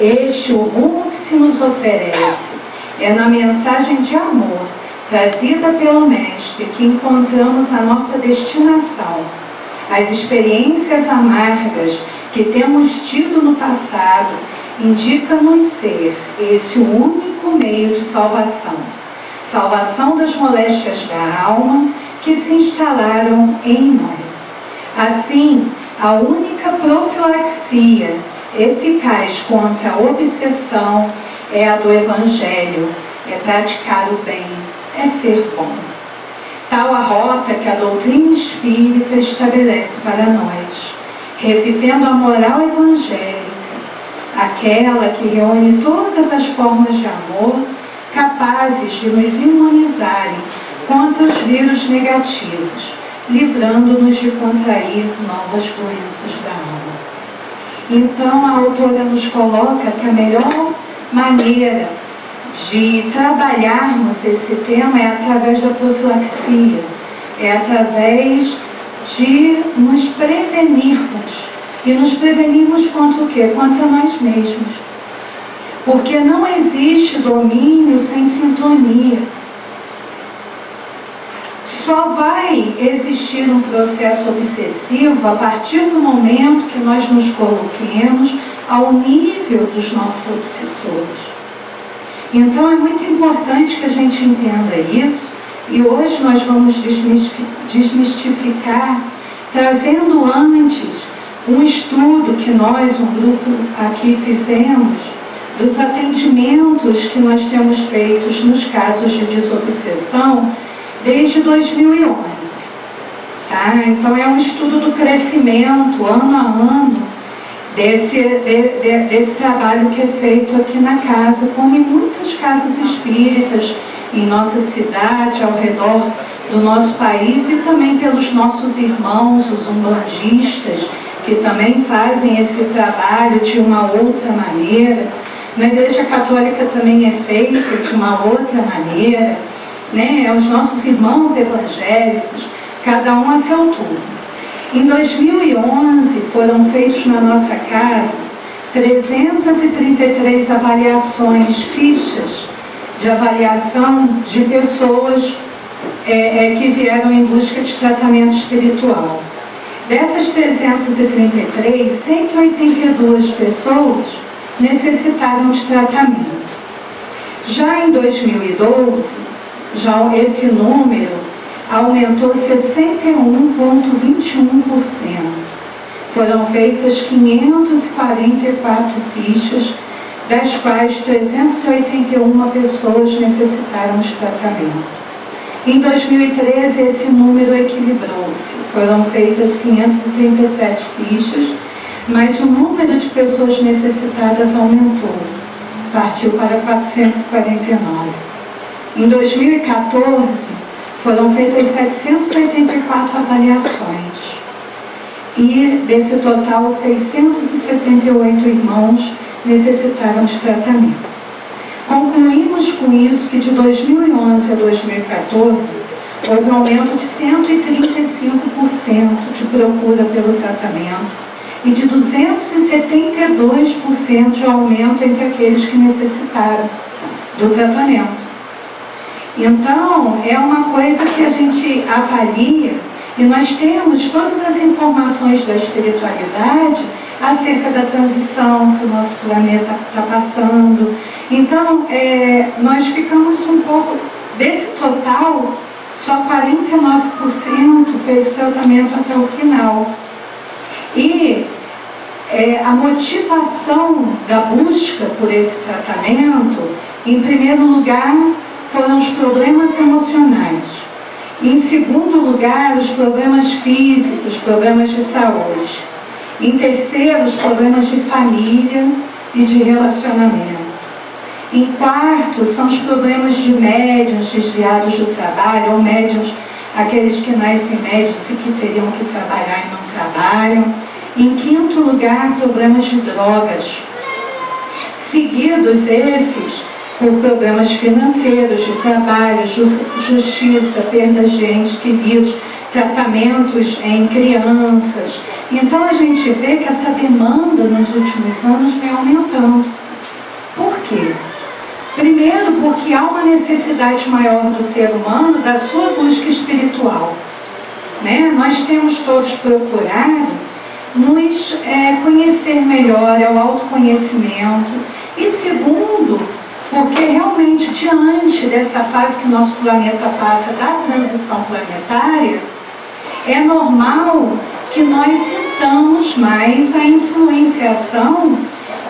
Este, o rumo que se nos oferece, é na mensagem de amor trazida pelo Mestre que encontramos a nossa destinação. As experiências amargas que temos tido no passado indicam-nos ser esse o único meio de salvação. Salvação das moléstias da alma que se instalaram em nós. Assim, a única profilaxia eficaz contra a obsessão é a do Evangelho, é praticar o bem, é ser bom. Tal a rota que a doutrina espírita estabelece para nós, revivendo a moral evangélica, aquela que reúne todas as formas de amor capazes de nos imunizarem contra os vírus negativos, livrando-nos de contrair novas doenças da alma. Então, a autora nos coloca que a melhor maneira de trabalharmos esse tema é através da profilaxia, é através de nos prevenirmos. E nos prevenirmos contra o quê? Contra nós mesmos. Porque não existe domínio sem sintonia. Só vai existir um processo obsessivo a partir do momento que nós nos coloquemos ao nível dos nossos obsessores. Então é muito importante que a gente entenda isso, e hoje nós vamos desmistificar, trazendo antes um estudo que nós, um grupo aqui, fizemos dos atendimentos que nós temos feitos nos casos de desobsessão desde 2011. Tá? Então é um estudo do crescimento, ano a ano, desse trabalho que é feito aqui na casa, como em muitas casas espíritas, em nossa cidade, ao redor do nosso país, e também pelos nossos irmãos, os umbandistas, que também fazem esse trabalho de uma outra maneira. Na Igreja Católica também é feito de uma outra maneira, né? Os nossos irmãos evangélicos, cada um a seu turno. Em 2011 foram feitos na nossa casa 333 avaliações, fichas de avaliação de pessoas que vieram em busca de tratamento espiritual. Dessas 333, 182 pessoas necessitaram de tratamento. Já em 2012, já esse número aumentou 61,21%. Foram feitas 544 fichas, das quais 381 pessoas necessitaram de tratamento. Em 2013, esse número equilibrou-se. Foram feitas 537 fichas, mas o número de pessoas necessitadas aumentou, partiu para 449. Em 2014, foram feitas 784 avaliações. E, desse total, 678 irmãos necessitaram de tratamento. Concluímos com isso que de 2011 a 2014 houve um aumento de 135% de procura pelo tratamento e de 272% de aumento entre aqueles que necessitaram do tratamento. Então, é uma coisa que a gente avalia, e nós temos todas as informações da espiritualidade acerca da transição que o nosso planeta está passando. Então, nós ficamos um pouco, desse total, só 49% fez o tratamento até o final. E a motivação da busca por esse tratamento, em primeiro lugar, foram os problemas emocionais. Em segundo lugar, os problemas físicos, problemas de saúde. Em terceiro, os problemas de família e de relacionamento. Em quarto, são os problemas de médiuns desviados do trabalho, ou médiuns, aqueles que nascem médiuns e que teriam que trabalhar e não trabalham. Em quinto lugar, problemas de drogas. Seguidos esses por problemas financeiros, de trabalho, justiça, perdas de entes queridos, tratamentos em crianças. Então a gente vê que essa demanda nos últimos anos vem aumentando. uma necessidade maior do ser humano da sua busca espiritual. Né? Nós temos todos procurado nos conhecer melhor, é o autoconhecimento. E segundo, porque realmente diante dessa fase que o nosso planeta passa da transição planetária, é normal que nós sintamos mais a influenciação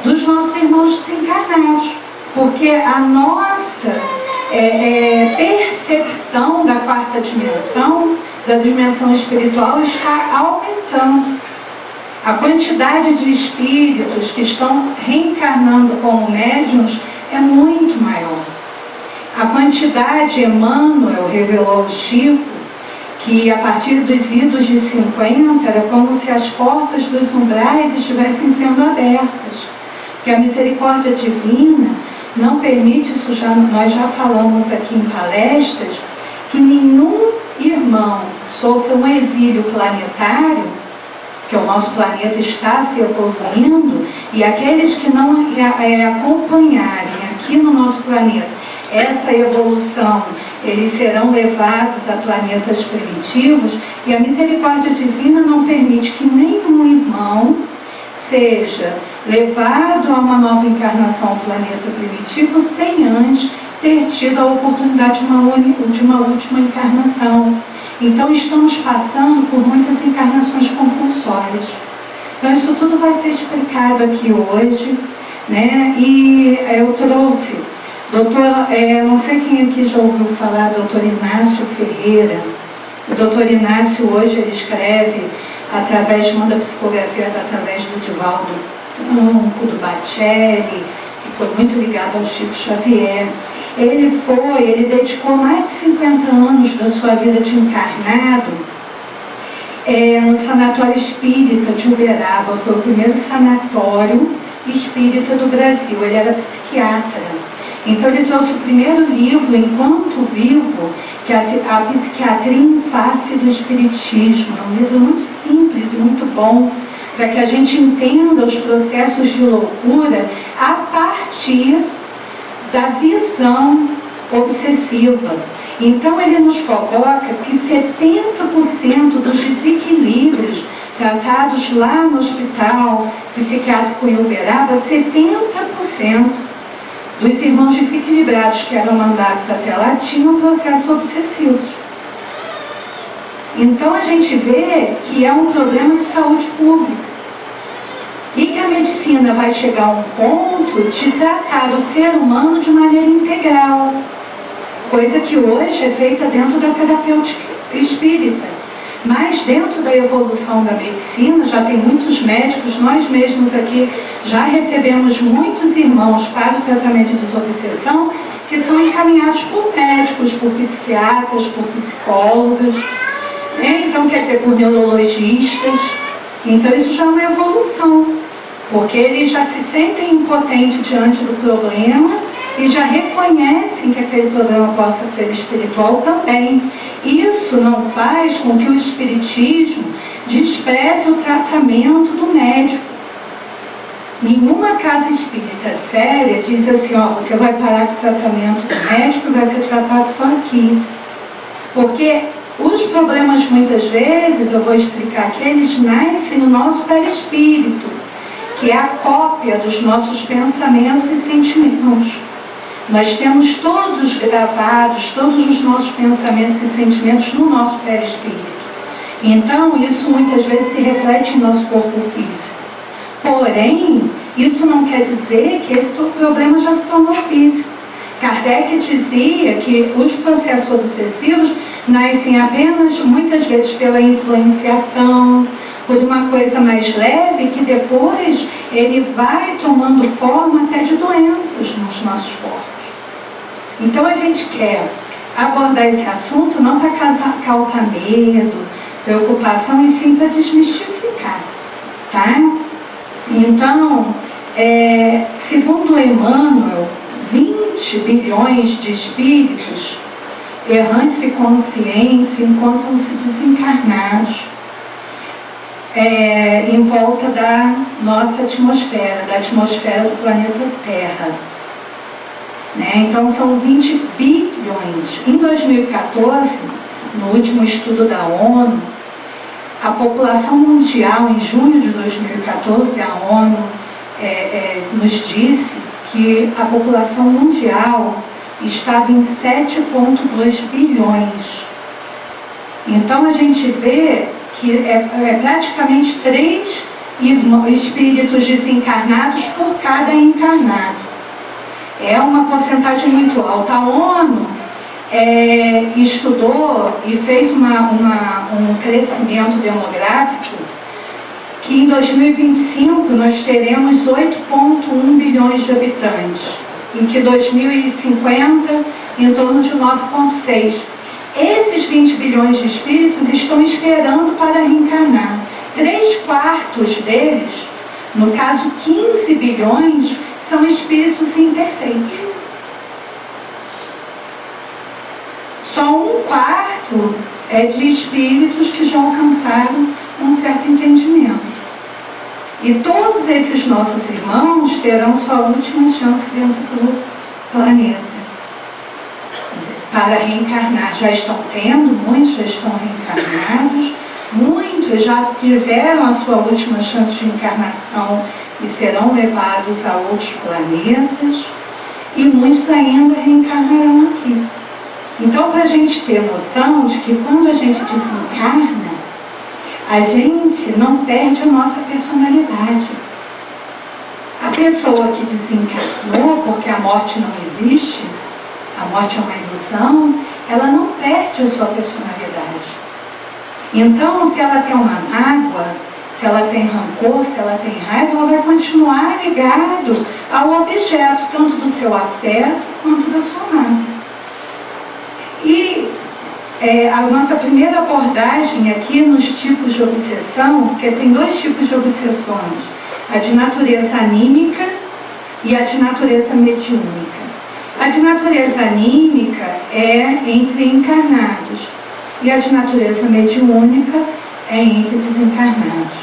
dos nossos irmãos desencarnados, porque a nossa percepção da quarta dimensão, da dimensão espiritual, está aumentando. A quantidade de espíritos que estão reencarnando como médiuns é muito maior. A quantidade, Emmanuel revelou ao Chico, que a partir dos idos de 50 era como se as portas dos umbrais estivessem sendo abertas. Que a misericórdia divina não permite, isso nós já falamos aqui em palestras, que nenhum irmão sofra um exílio planetário, que o nosso planeta está se evoluindo, e aqueles que não acompanharem aqui no nosso planeta essa evolução, eles serão levados a planetas primitivos, e a misericórdia divina não permite que nenhum irmão seja levado a uma nova encarnação ao planeta primitivo sem antes ter tido a oportunidade de uma última encarnação. Então estamos passando por muitas encarnações compulsórias. Então isso tudo vai ser explicado aqui hoje, né? E eu trouxe, não sei quem aqui já ouviu falar, doutor Inácio Ferreira. O doutor Inácio hoje ele escreve manda psicografias através do Divaldo Franco, do Bacelli, que foi muito ligado ao Chico Xavier. Ele dedicou mais de 50 anos da sua vida de encarnado no Sanatório Espírita de Uberaba. Foi o primeiro sanatório espírita do Brasil. Ele era psiquiatra. Então ele trouxe o primeiro livro, Enquanto Vivo, que é a Psiquiatria em Face do Espiritismo. É um livro muito simples e muito bom, para que a gente entenda os processos de loucura a partir da visão obsessiva. Então ele nos coloca que 70% dos desequilíbrios tratados lá no Hospital Psiquiátrico em Uberaba, 70% dos irmãos desequilibrados que eram mandados até lá tinham processos obsessivos. Então a gente vê que é um problema de saúde pública. E que a medicina vai chegar a um ponto de tratar o ser humano de maneira integral. Coisa que hoje é feita dentro da terapêutica espírita. Mas dentro da evolução da medicina, já tem muitos médicos, nós mesmos aqui já recebemos muitos irmãos para o tratamento de desobsessão que são encaminhados por médicos, por psiquiatras, por psicólogas, né? Então quer dizer, por neurologistas. Então isso já é uma evolução, porque eles já se sentem impotentes diante do problema e já reconhecem que aquele problema possa ser espiritual também. Isso não faz com que o espiritismo despreze o tratamento do médico. Nenhuma casa espírita séria diz assim, você vai parar com o tratamento do médico e vai ser tratado só aqui. Porque os problemas, muitas vezes, eu vou explicar que eles nascem no nosso perispírito, que é a cópia dos nossos pensamentos e sentimentos. Nós temos todos gravados, todos os nossos pensamentos e sentimentos no nosso perispírito. Então, isso muitas vezes se reflete em nosso corpo físico. Porém, isso não quer dizer que esse problema já se tornou físico. Kardec dizia que os processos obsessivos nascem apenas, muitas vezes, pela influenciação, por uma coisa mais leve, que depois ele vai tomando forma até de doenças nos nossos corpos. Então a gente quer abordar esse assunto não para causar medo, preocupação, e sim para desmistificar, tá? Então, segundo Emmanuel, 20 bilhões de espíritos errantes e conscientes encontram-se desencarnados em volta da nossa atmosfera, da atmosfera do planeta Terra. né? Então são 20 bilhões. Em 2014, no último estudo da ONU, a população mundial, em junho de 2014, a ONU nos disse que a população mundial estava em 7,2 bilhões. Então a gente vê que é praticamente 3 espíritos desencarnados por cada encarnado. É uma porcentagem muito alta. A ONU estudou e fez um crescimento demográfico que em 2025 nós teremos 8,1 bilhões de habitantes, em que 2050 em torno de 9,6. Esses 20 bilhões de espíritos estão esperando para reencarnar. 3/4 deles, no caso 15 bilhões, são espíritos imperfeitos. Só 1/4 é de espíritos que já alcançaram um certo entendimento. E todos esses nossos irmãos terão sua última chance dentro do planeta para reencarnar. Já estão tendo, muitos já estão reencarnados, muitos já tiveram a sua última chance de encarnação e serão levados a outros planetas, e muitos ainda reencarnarão aqui. Então, para a gente ter noção de que quando a gente desencarna, a gente não perde a nossa personalidade. A pessoa que desencarnou, porque a morte não existe, a morte é uma ilusão, ela não perde a sua personalidade. Então, se ela tem uma mágoa, se ela tem rancor, se ela tem raiva, ela vai continuar ligado ao objeto, tanto do seu afeto quanto da sua mágoa. E a nossa primeira abordagem aqui nos tipos de obsessão, porque tem 2 tipos de obsessões, a de natureza anímica e a de natureza mediúnica. A de natureza anímica é entre encarnados e a de natureza mediúnica é entre desencarnados.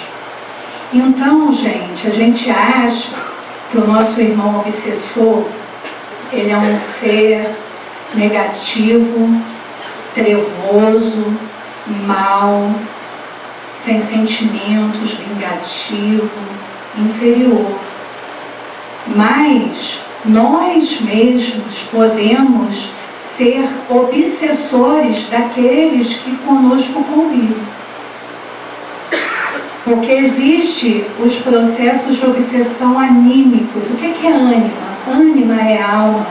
Então, gente, a gente acha que o nosso irmão obsessor, ele é um ser negativo, trevoso, mau, sem sentimentos, vingativo, inferior. Mas nós mesmos podemos ser obsessores daqueles que conosco convivem. Porque existem os processos de obsessão anímicos. O que é ânima? Ânima é alma.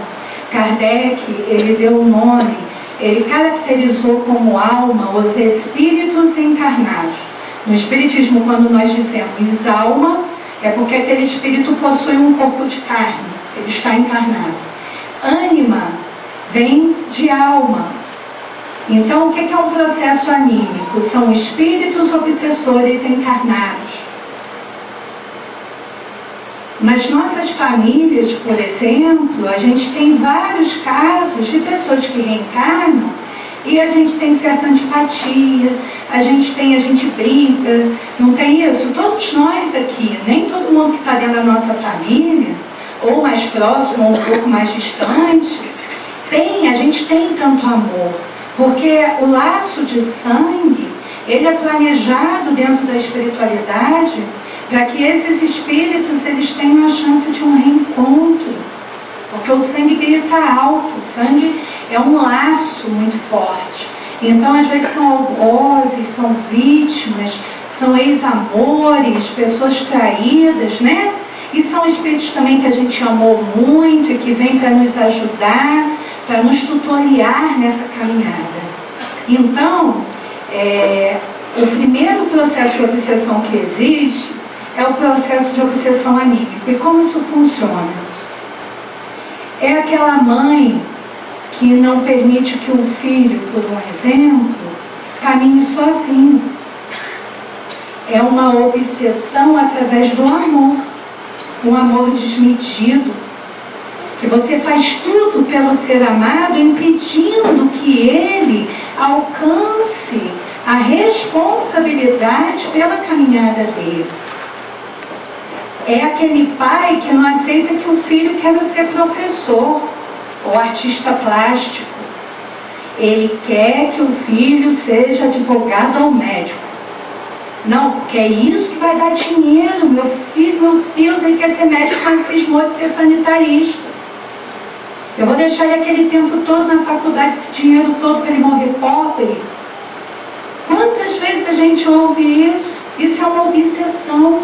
Kardec, ele deu o nome, ele caracterizou como alma os espíritos encarnados. No Espiritismo, quando nós dizemos alma, é porque aquele espírito possui um corpo de carne, ele está encarnado. Ânima vem de alma. Então, o que é um processo anímico? São espíritos obsessores encarnados. Nas nossas famílias, por exemplo, a gente tem vários casos de pessoas que reencarnam e a gente tem certa antipatia, a gente briga, não tem isso? Todos nós aqui, nem todo mundo que está dentro da nossa família, ou mais próximo, ou um pouco mais distante, a gente tem tanto amor, porque o laço de sangue, ele é planejado dentro da espiritualidade para que esses espíritos eles tenham a chance de um reencontro, porque o sangue grita alto, o sangue é um laço muito forte. Então, às vezes são algozes, são vítimas, são ex-amores, pessoas traídas, né? E são espíritos também que a gente amou muito e que vêm para nos ajudar, para nos tutoriar nessa caminhada. Então, o primeiro processo de obsessão que existe é o processo de obsessão anímica. E como isso funciona? É aquela mãe que não permite que o filho, por um exemplo, caminhe sozinho. É uma obsessão através do amor, um amor desmedido, que você faz tudo pelo ser amado, impedindo que ele alcance a responsabilidade pela caminhada dele. É aquele pai que não aceita que o filho queira ser professor. ou artista plástico, ele quer que o filho seja advogado ou médico. Não, porque é isso que vai dar dinheiro. Meu filho, meu Deus, ele quer ser médico, mas cismou de ser sanitarista. Eu vou deixar ele aquele tempo todo na faculdade, esse dinheiro todo para ele morrer pobre. Quantas vezes a gente ouve isso? Isso é uma obsessão.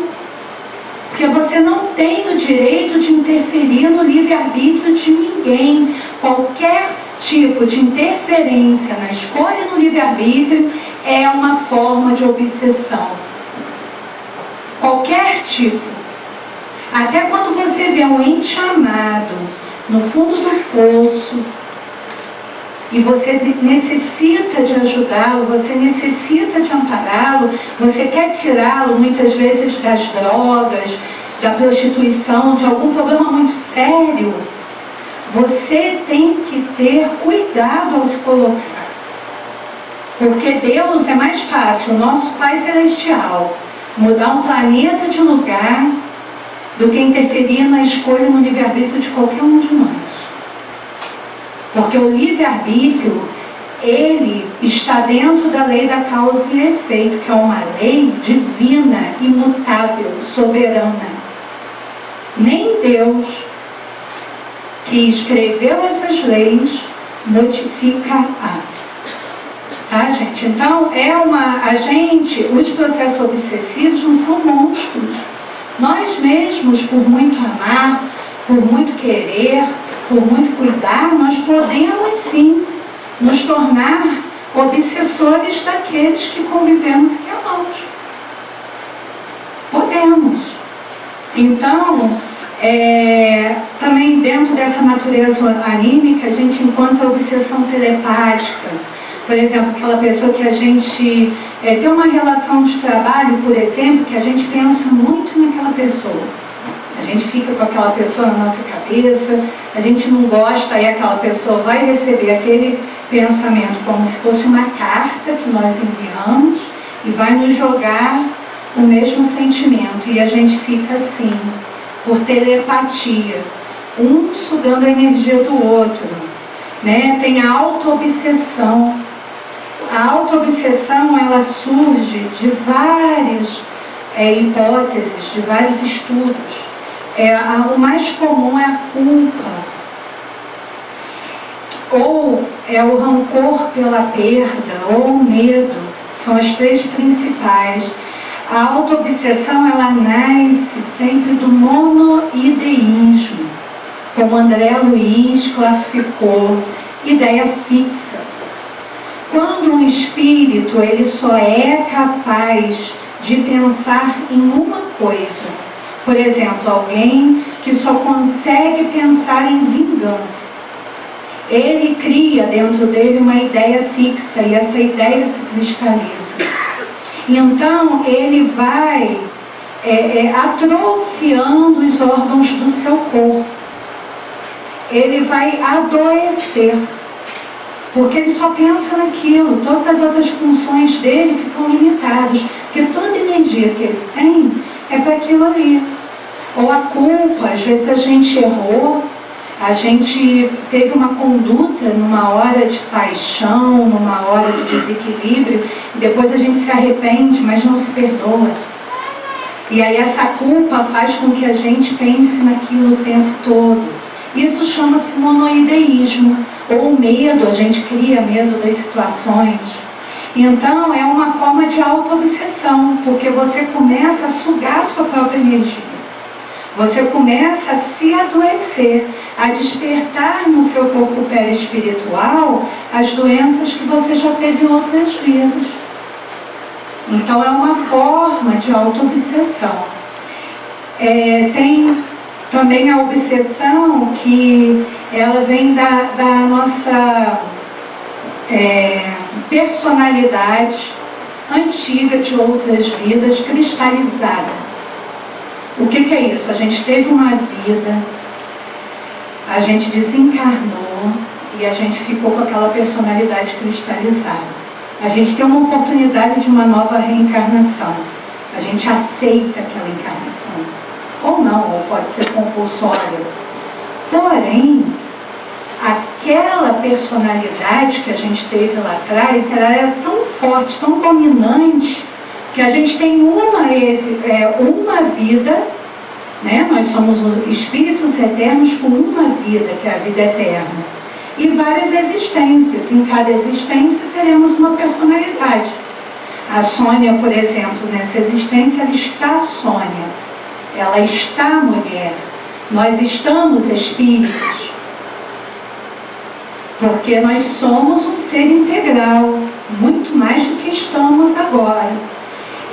Porque você não tem o direito de interferir no livre-arbítrio de ninguém. Qualquer tipo de interferência na escolha e no livre-arbítrio é uma forma de obsessão. Qualquer tipo. Até quando você vê um ente amado no fundo do poço e você necessita de ajudá-lo, você necessita de ampará-lo, você quer tirá-lo muitas vezes das drogas, da prostituição, de algum problema muito sério, você tem que ter cuidado ao se colocar. Porque Deus é mais fácil, o nosso Pai Celestial, mudar um planeta de lugar do que interferir na escolha no livre-arbítrio de qualquer um de nós. Porque o livre-arbítrio, ele está dentro da lei da causa e efeito, que é uma lei divina, imutável, soberana. Nem Deus, que escreveu essas leis, modifica-as. Tá, gente? Então, os processos obsessivos não são monstros. Nós mesmos, por muito amar, por muito querer, por muito cuidar, nós podemos sim nos tornar obsessores daqueles que convivemos e que amamos. Podemos. Então, também dentro dessa natureza anímica, a gente encontra a obsessão telepática. Por exemplo, aquela pessoa que a gente tem uma relação de trabalho, por exemplo, que a gente pensa muito naquela pessoa. A gente fica com aquela pessoa na nossa cabeça, a gente não gosta, aí aquela pessoa vai receber aquele pensamento como se fosse uma carta que nós enviamos e vai nos jogar o mesmo sentimento. E a gente fica assim, por telepatia, um sugando a energia do outro. Né? Tem a auto-obsessão. A auto-obsessão, ela surge de várias hipóteses, de vários estudos. O mais comum é a culpa, ou é o rancor pela perda, ou o medo. São as três principais. A auto-obsessão, ela nasce sempre do monoideísmo, como André Luiz classificou, ideia fixa. Quando um espírito ele só é capaz de pensar em uma coisa, por exemplo, alguém que só consegue pensar em vingança, ele cria dentro dele uma ideia fixa e essa ideia se cristaliza. Então ele vai atrofiando os órgãos do seu corpo. Ele vai adoecer, porque ele só pensa naquilo, todas as outras funções dele ficam limitadas, porque toda energia que ele tem é para aquilo ali. Ou a culpa, às vezes a gente errou, a gente teve uma conduta numa hora de paixão, numa hora de desequilíbrio, e depois a gente se arrepende, mas não se perdoa. E aí essa culpa faz com que a gente pense naquilo o tempo todo. Isso chama-se monoideísmo, ou medo, a gente cria medo das situações. Então é uma forma de auto-obsessão, porque você começa a sugar a sua própria energia. Você começa a se adoecer, a despertar no seu corpo perispiritual as doenças que você já teve em outras vidas. Então é uma forma de auto-obsessão. Tem também a obsessão que ela vem da nossa personalidade antiga de outras vidas cristalizada. O que é isso? A gente teve uma vida, a gente desencarnou e a gente ficou com aquela personalidade cristalizada. A gente tem uma oportunidade de uma nova reencarnação. A gente aceita aquela encarnação. Ou não, ou pode ser compulsória. Porém, a aquela personalidade que a gente teve lá atrás, ela era tão forte, tão dominante, que a gente tem uma vida, né? Nós somos os espíritos eternos com uma vida, que é a vida eterna, e várias existências. Em cada existência teremos uma personalidade. A Sônia, por exemplo, nessa existência, ela está Sônia, ela está mulher. Nós estamos espíritos, porque nós somos um ser integral, muito mais do que estamos agora.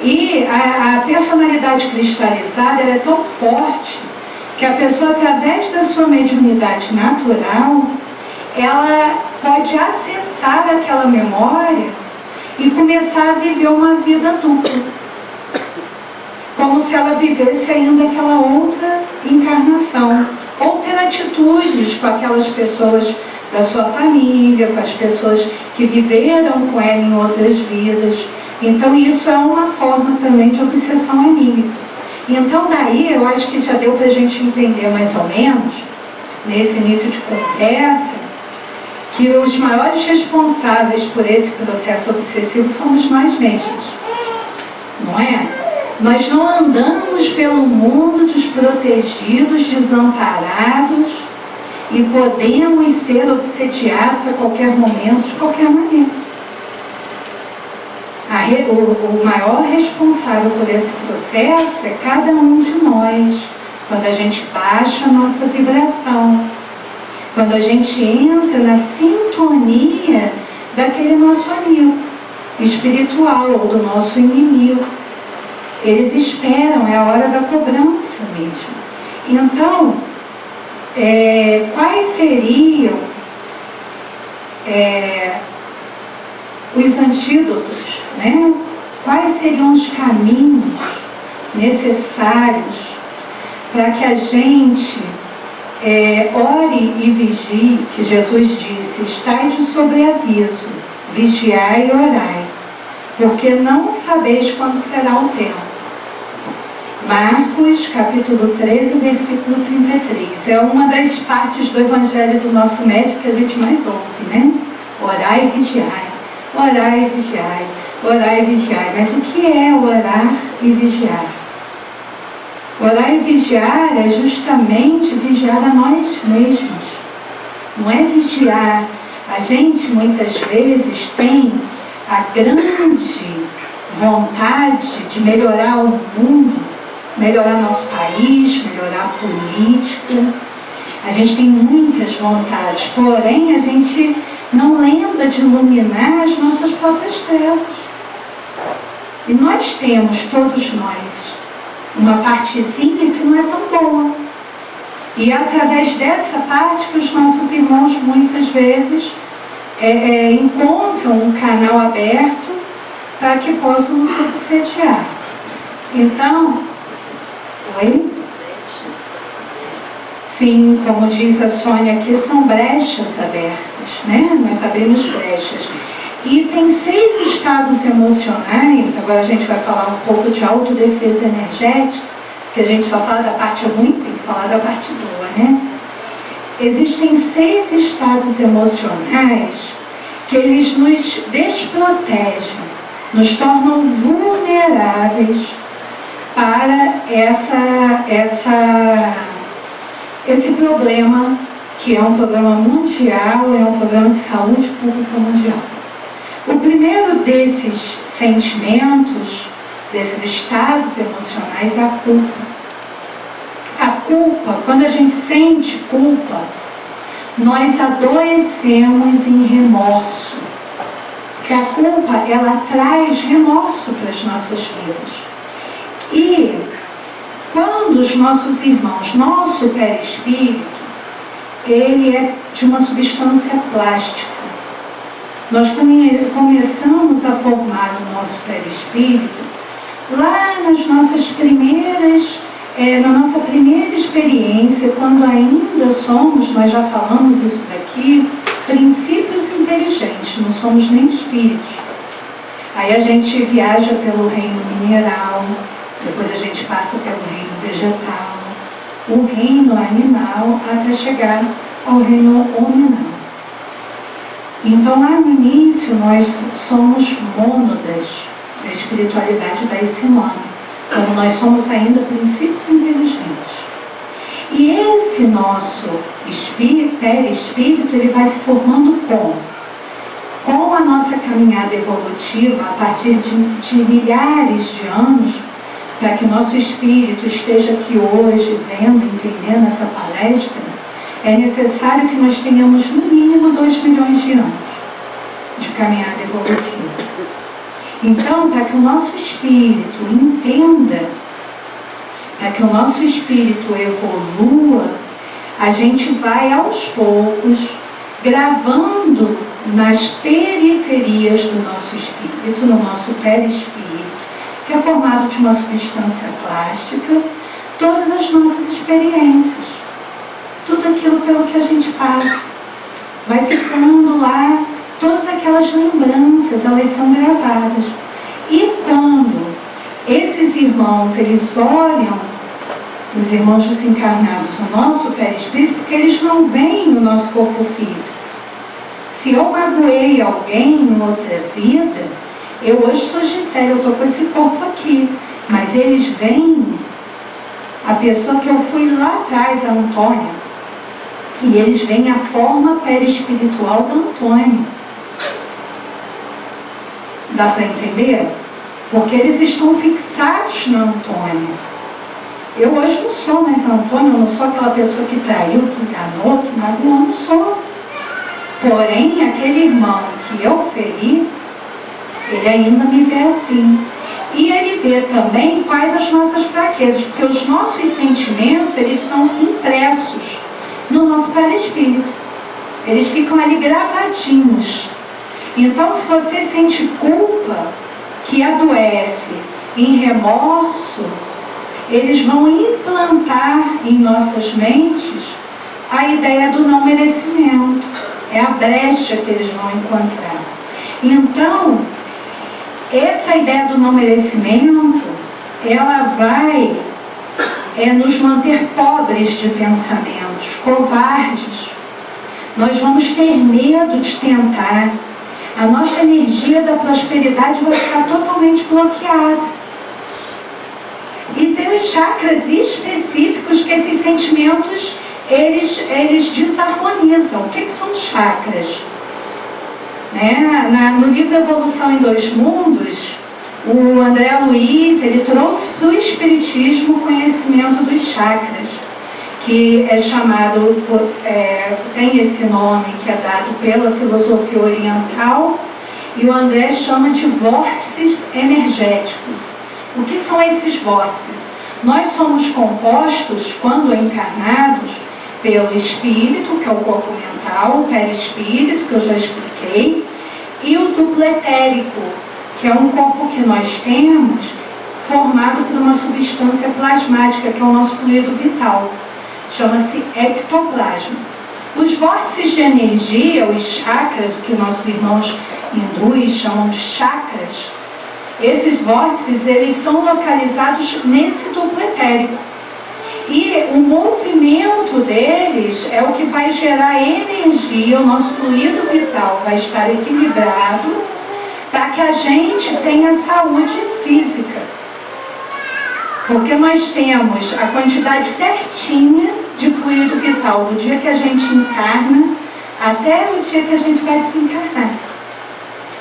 E a personalidade cristalizada ela é tão forte que a pessoa, através da sua mediunidade natural, ela pode acessar aquela memória e começar a viver uma vida dupla, como se ela vivesse ainda aquela outra encarnação, ou ter atitudes com aquelas pessoas da sua família, com as pessoas que viveram com ela em outras vidas. Então isso é uma forma também de obsessão anímica. Então daí eu acho que já deu para a gente entender mais ou menos, nesse início de conversa, que os maiores responsáveis por esse processo obsessivo somos nós mesmos, não é? Nós não andamos pelo mundo desprotegidos, desamparados, e podemos ser obsediados a qualquer momento, de qualquer maneira. O maior responsável por esse processo é cada um de nós, quando a gente baixa a nossa vibração, quando a gente entra na sintonia daquele nosso amigo espiritual ou do nosso inimigo. Eles esperam, é a hora da cobrança mesmo. Então, quais seriam os antídotos, né? Quais seriam os caminhos necessários para que a gente ore e vigie, que Jesus disse: estai de sobreaviso, vigiai e orai, porque não sabeis quando será o tempo. Marcos, capítulo 13, versículo 33. É uma das partes do Evangelho do nosso Mestre que a gente mais ouve, né? Orai e vigiai, orai e vigiai, orai e vigiai. Mas o que é orar e vigiar? Orar e vigiar é justamente vigiar a nós mesmos. Não é vigiar. A gente muitas vezes tem a grande vontade de melhorar o mundo, melhorar nosso país, melhorar a política. A gente tem muitas vontades, porém a gente não lembra de iluminar as nossas próprias trevas. E nós temos, todos nós, uma partezinha que não é tão boa. E é através dessa parte que os nossos irmãos muitas vezes encontram um canal aberto para que possam nos obsediar. Então, sim, como diz a Sônia aqui, são brechas abertas, né? Nós abrimos brechas. E tem 6 estados emocionais. Agora a gente vai falar um pouco de autodefesa energética, porque a gente só fala da parte ruim, tem que falar da parte boa, né? Existem 6 estados emocionais que eles nos desprotegem, nos tornam vulneráveis para esse problema, que é um problema mundial, é um problema de saúde pública mundial. O primeiro desses sentimentos, desses estados emocionais, é a culpa. A culpa, quando a gente sente culpa, nós adoecemos em remorso. Porque a culpa, ela traz remorso para as nossas vidas. E quando os nossos irmãos, nosso perispírito, ele é de uma substância plástica. Nós começamos a formar o nosso perispírito lá nas nossas primeiras, na nossa primeira experiência, quando ainda somos, nós já falamos isso daqui, princípios inteligentes, não somos nem espíritos. Aí a gente viaja pelo reino mineral, depois a gente passa pelo reino vegetal, o reino animal, até chegar ao reino hominal. Então, lá no início, nós somos mônadas. A espiritualidade dá esse nome. Como nós somos ainda princípios inteligentes. E esse nosso perispírito, ele vai se formando com a nossa caminhada evolutiva, a partir de milhares de anos, para que o nosso espírito esteja aqui hoje, vendo, entendendo essa palestra, é necessário que nós tenhamos no mínimo 2 milhões de anos de caminhada evolutiva. Então, para que o nosso espírito entenda, para que o nosso espírito evolua, a gente vai aos poucos gravando nas periferias do nosso espírito, no nosso perispírito, que é formado de uma substância plástica, todas as nossas experiências, tudo aquilo pelo que a gente passa. Vai ficando lá, todas aquelas lembranças, elas são gravadas. E quando esses irmãos, eles olham, os irmãos desencarnados, o nosso perispírito, porque eles não veem o nosso corpo físico. Se eu magoei alguém em outra vida, eu hoje sou Gisele, eu estou com esse corpo aqui, mas eles veem a pessoa que eu fui lá atrás, a Antônia, e eles veem a forma perispiritual da Antônia. Dá para entender? Porque eles estão fixados na Antônia. Eu hoje não sou mais a Antônia, eu não sou aquela pessoa que traiu, que enganou, que magoou, não sou. Porém, aquele irmão que eu feri, ele ainda me vê assim. E ele vê também quais as nossas fraquezas, porque os nossos sentimentos, eles são impressos no nosso perispírito. Eles ficam ali gravadinhos. Então, se você sente culpa, que adoece em remorso, eles vão implantar em nossas mentes a ideia do não merecimento. É a brecha que eles vão encontrar. Então, essa ideia do não merecimento, ela vai nos manter pobres de pensamentos, covardes. Nós vamos ter medo de tentar. A nossa energia da prosperidade vai ficar totalmente bloqueada. E tem os chakras específicos que esses sentimentos, eles desarmonizam. O que são chakras? No livro Evolução em Dois Mundos, o André Luiz, ele trouxe para o Espiritismo o conhecimento dos chakras, que é chamado, tem esse nome que é dado pela filosofia oriental, e o André chama de vórtices energéticos. O que são esses vórtices? Nós somos compostos, quando encarnados, pelo espírito, que é o corpo mental, o perispírito, que eu já expliquei, e o duplo etérico, que é um corpo que nós temos formado por uma substância plasmática, que é o nosso fluido vital. Chama-se ectoplasma. Os vórtices de energia, os chakras, o que nossos irmãos hindus chamam de chakras, esses vórtices, eles são localizados nesse duplo etérico. E o movimento deles é o que vai gerar energia, o nosso fluido vital vai estar equilibrado para que a gente tenha saúde física. Porque nós temos a quantidade certinha de fluido vital do dia que a gente encarna até o dia que a gente vai desencarnar.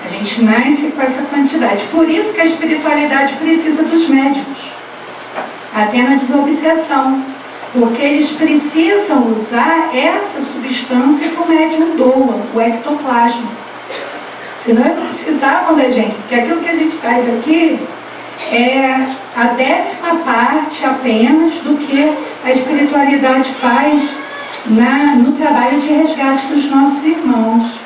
A gente nasce com essa quantidade. Por isso que a espiritualidade precisa dos médicos. Até na desobsessão. Porque eles precisam usar essa substância que o médium doa, o ectoplasma. Senão eles não precisavam da gente. Porque aquilo que a gente faz aqui é a 10ª parte apenas do que a espiritualidade faz no trabalho de resgate dos nossos irmãos.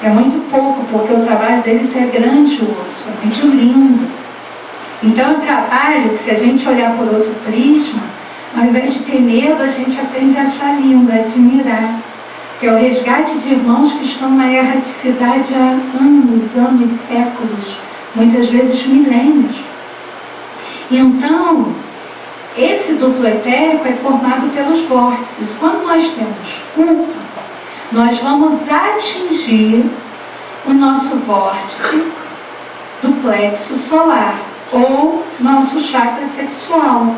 É muito pouco, porque o trabalho deles é grandioso, é muito lindo. Então, é um trabalho que, se a gente olhar por outro prisma, ao invés de ter medo, a gente aprende a achar lindo, a admirar. Que é o resgate de irmãos que estão na erraticidade há anos, séculos, muitas vezes milênios. Então, esse duplo etérico é formado pelos vórtices. Quando nós temos culpa, nós vamos atingir o nosso vórtice do plexo solar, ou nosso chakra sexual.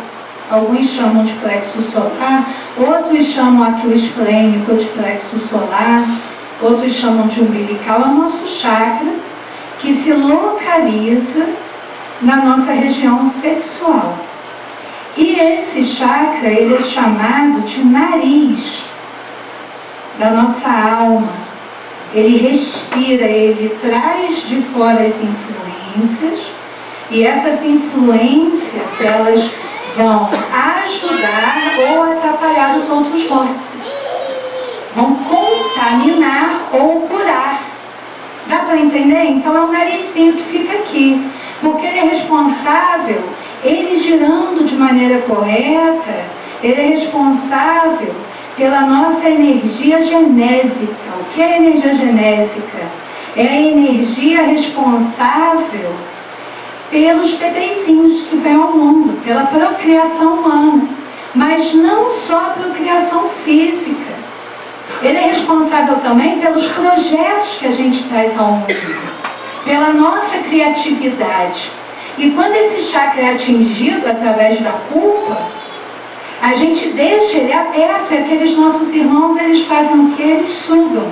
Alguns chamam de plexo solar, outros chamam aqui o esplênico de plexo solar, outros chamam de umbilical. É o nosso chakra que se localiza na nossa região sexual. E esse chakra, ele é chamado de nariz da nossa alma. Ele respira, ele traz de fora as influências, e essas influências, elas vão ajudar ou atrapalhar os outros vórtices. Vão contaminar ou curar. Dá para entender? Então é o narizinho que fica aqui, porque ele é responsável, ele girando de maneira correta, ele é responsável pela nossa energia genésica. O que é energia genésica? É a energia responsável pelos bebezinhos que vêm ao mundo, pela procriação humana. Mas não só a procriação física. Ele é responsável também pelos projetos que a gente traz ao mundo, pela nossa criatividade. E quando esse chakra é atingido através da culpa, a gente deixa ele aberto, e aqueles nossos irmãos, eles fazem o que? Eles sugam.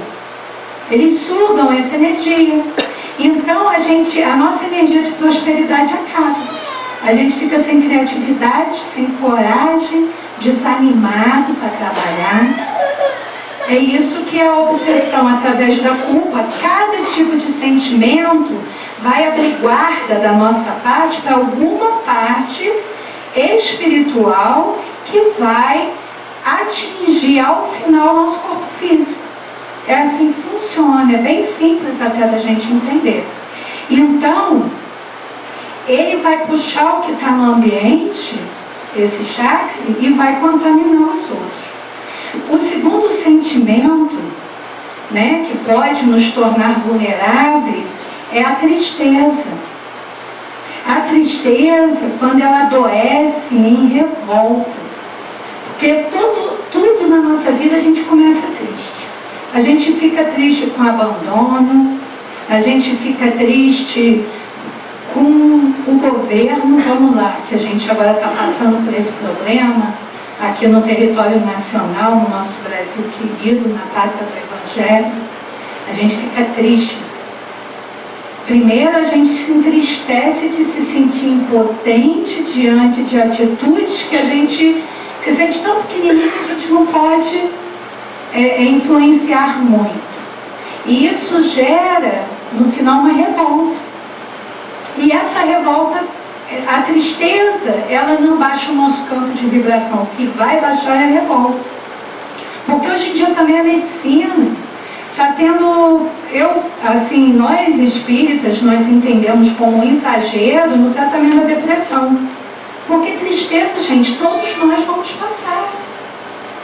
Eles sugam essa energia. Então a nossa energia de prosperidade acaba. A gente fica sem criatividade, sem coragem, desanimado para trabalhar. É isso que é a obsessão através da culpa. Cada tipo de sentimento vai abrir guarda da nossa parte para alguma parte espiritual que vai atingir ao final o nosso corpo físico. É assim que funciona, é bem simples até da gente entender. Então, ele vai puxar o que está no ambiente, esse chakra, e vai contaminar os outros. O segundo sentimento, né, que pode nos tornar vulneráveis, é a tristeza. A tristeza, quando ela adoece em revolta. Porque tudo na nossa vida a gente começa triste. A gente fica triste com o abandono, a gente fica triste com o governo. Vamos lá, que a gente agora está passando por esse problema aqui no território nacional, no nosso Brasil querido, na pátria do Evangelho. A gente fica triste. Primeiro a gente se entristece de se sentir impotente diante de atitudes que a gente se sente tão pequenininho que a gente não pode influenciar muito. E isso gera, no final, uma revolta. E essa revolta, a tristeza, ela não baixa o nosso campo de vibração. O que vai baixar é a revolta. Porque hoje em dia também a medicina está tendo, nós espíritas, nós entendemos como um exagero no tratamento da depressão. Porque tristeza, gente, todos nós vamos passar.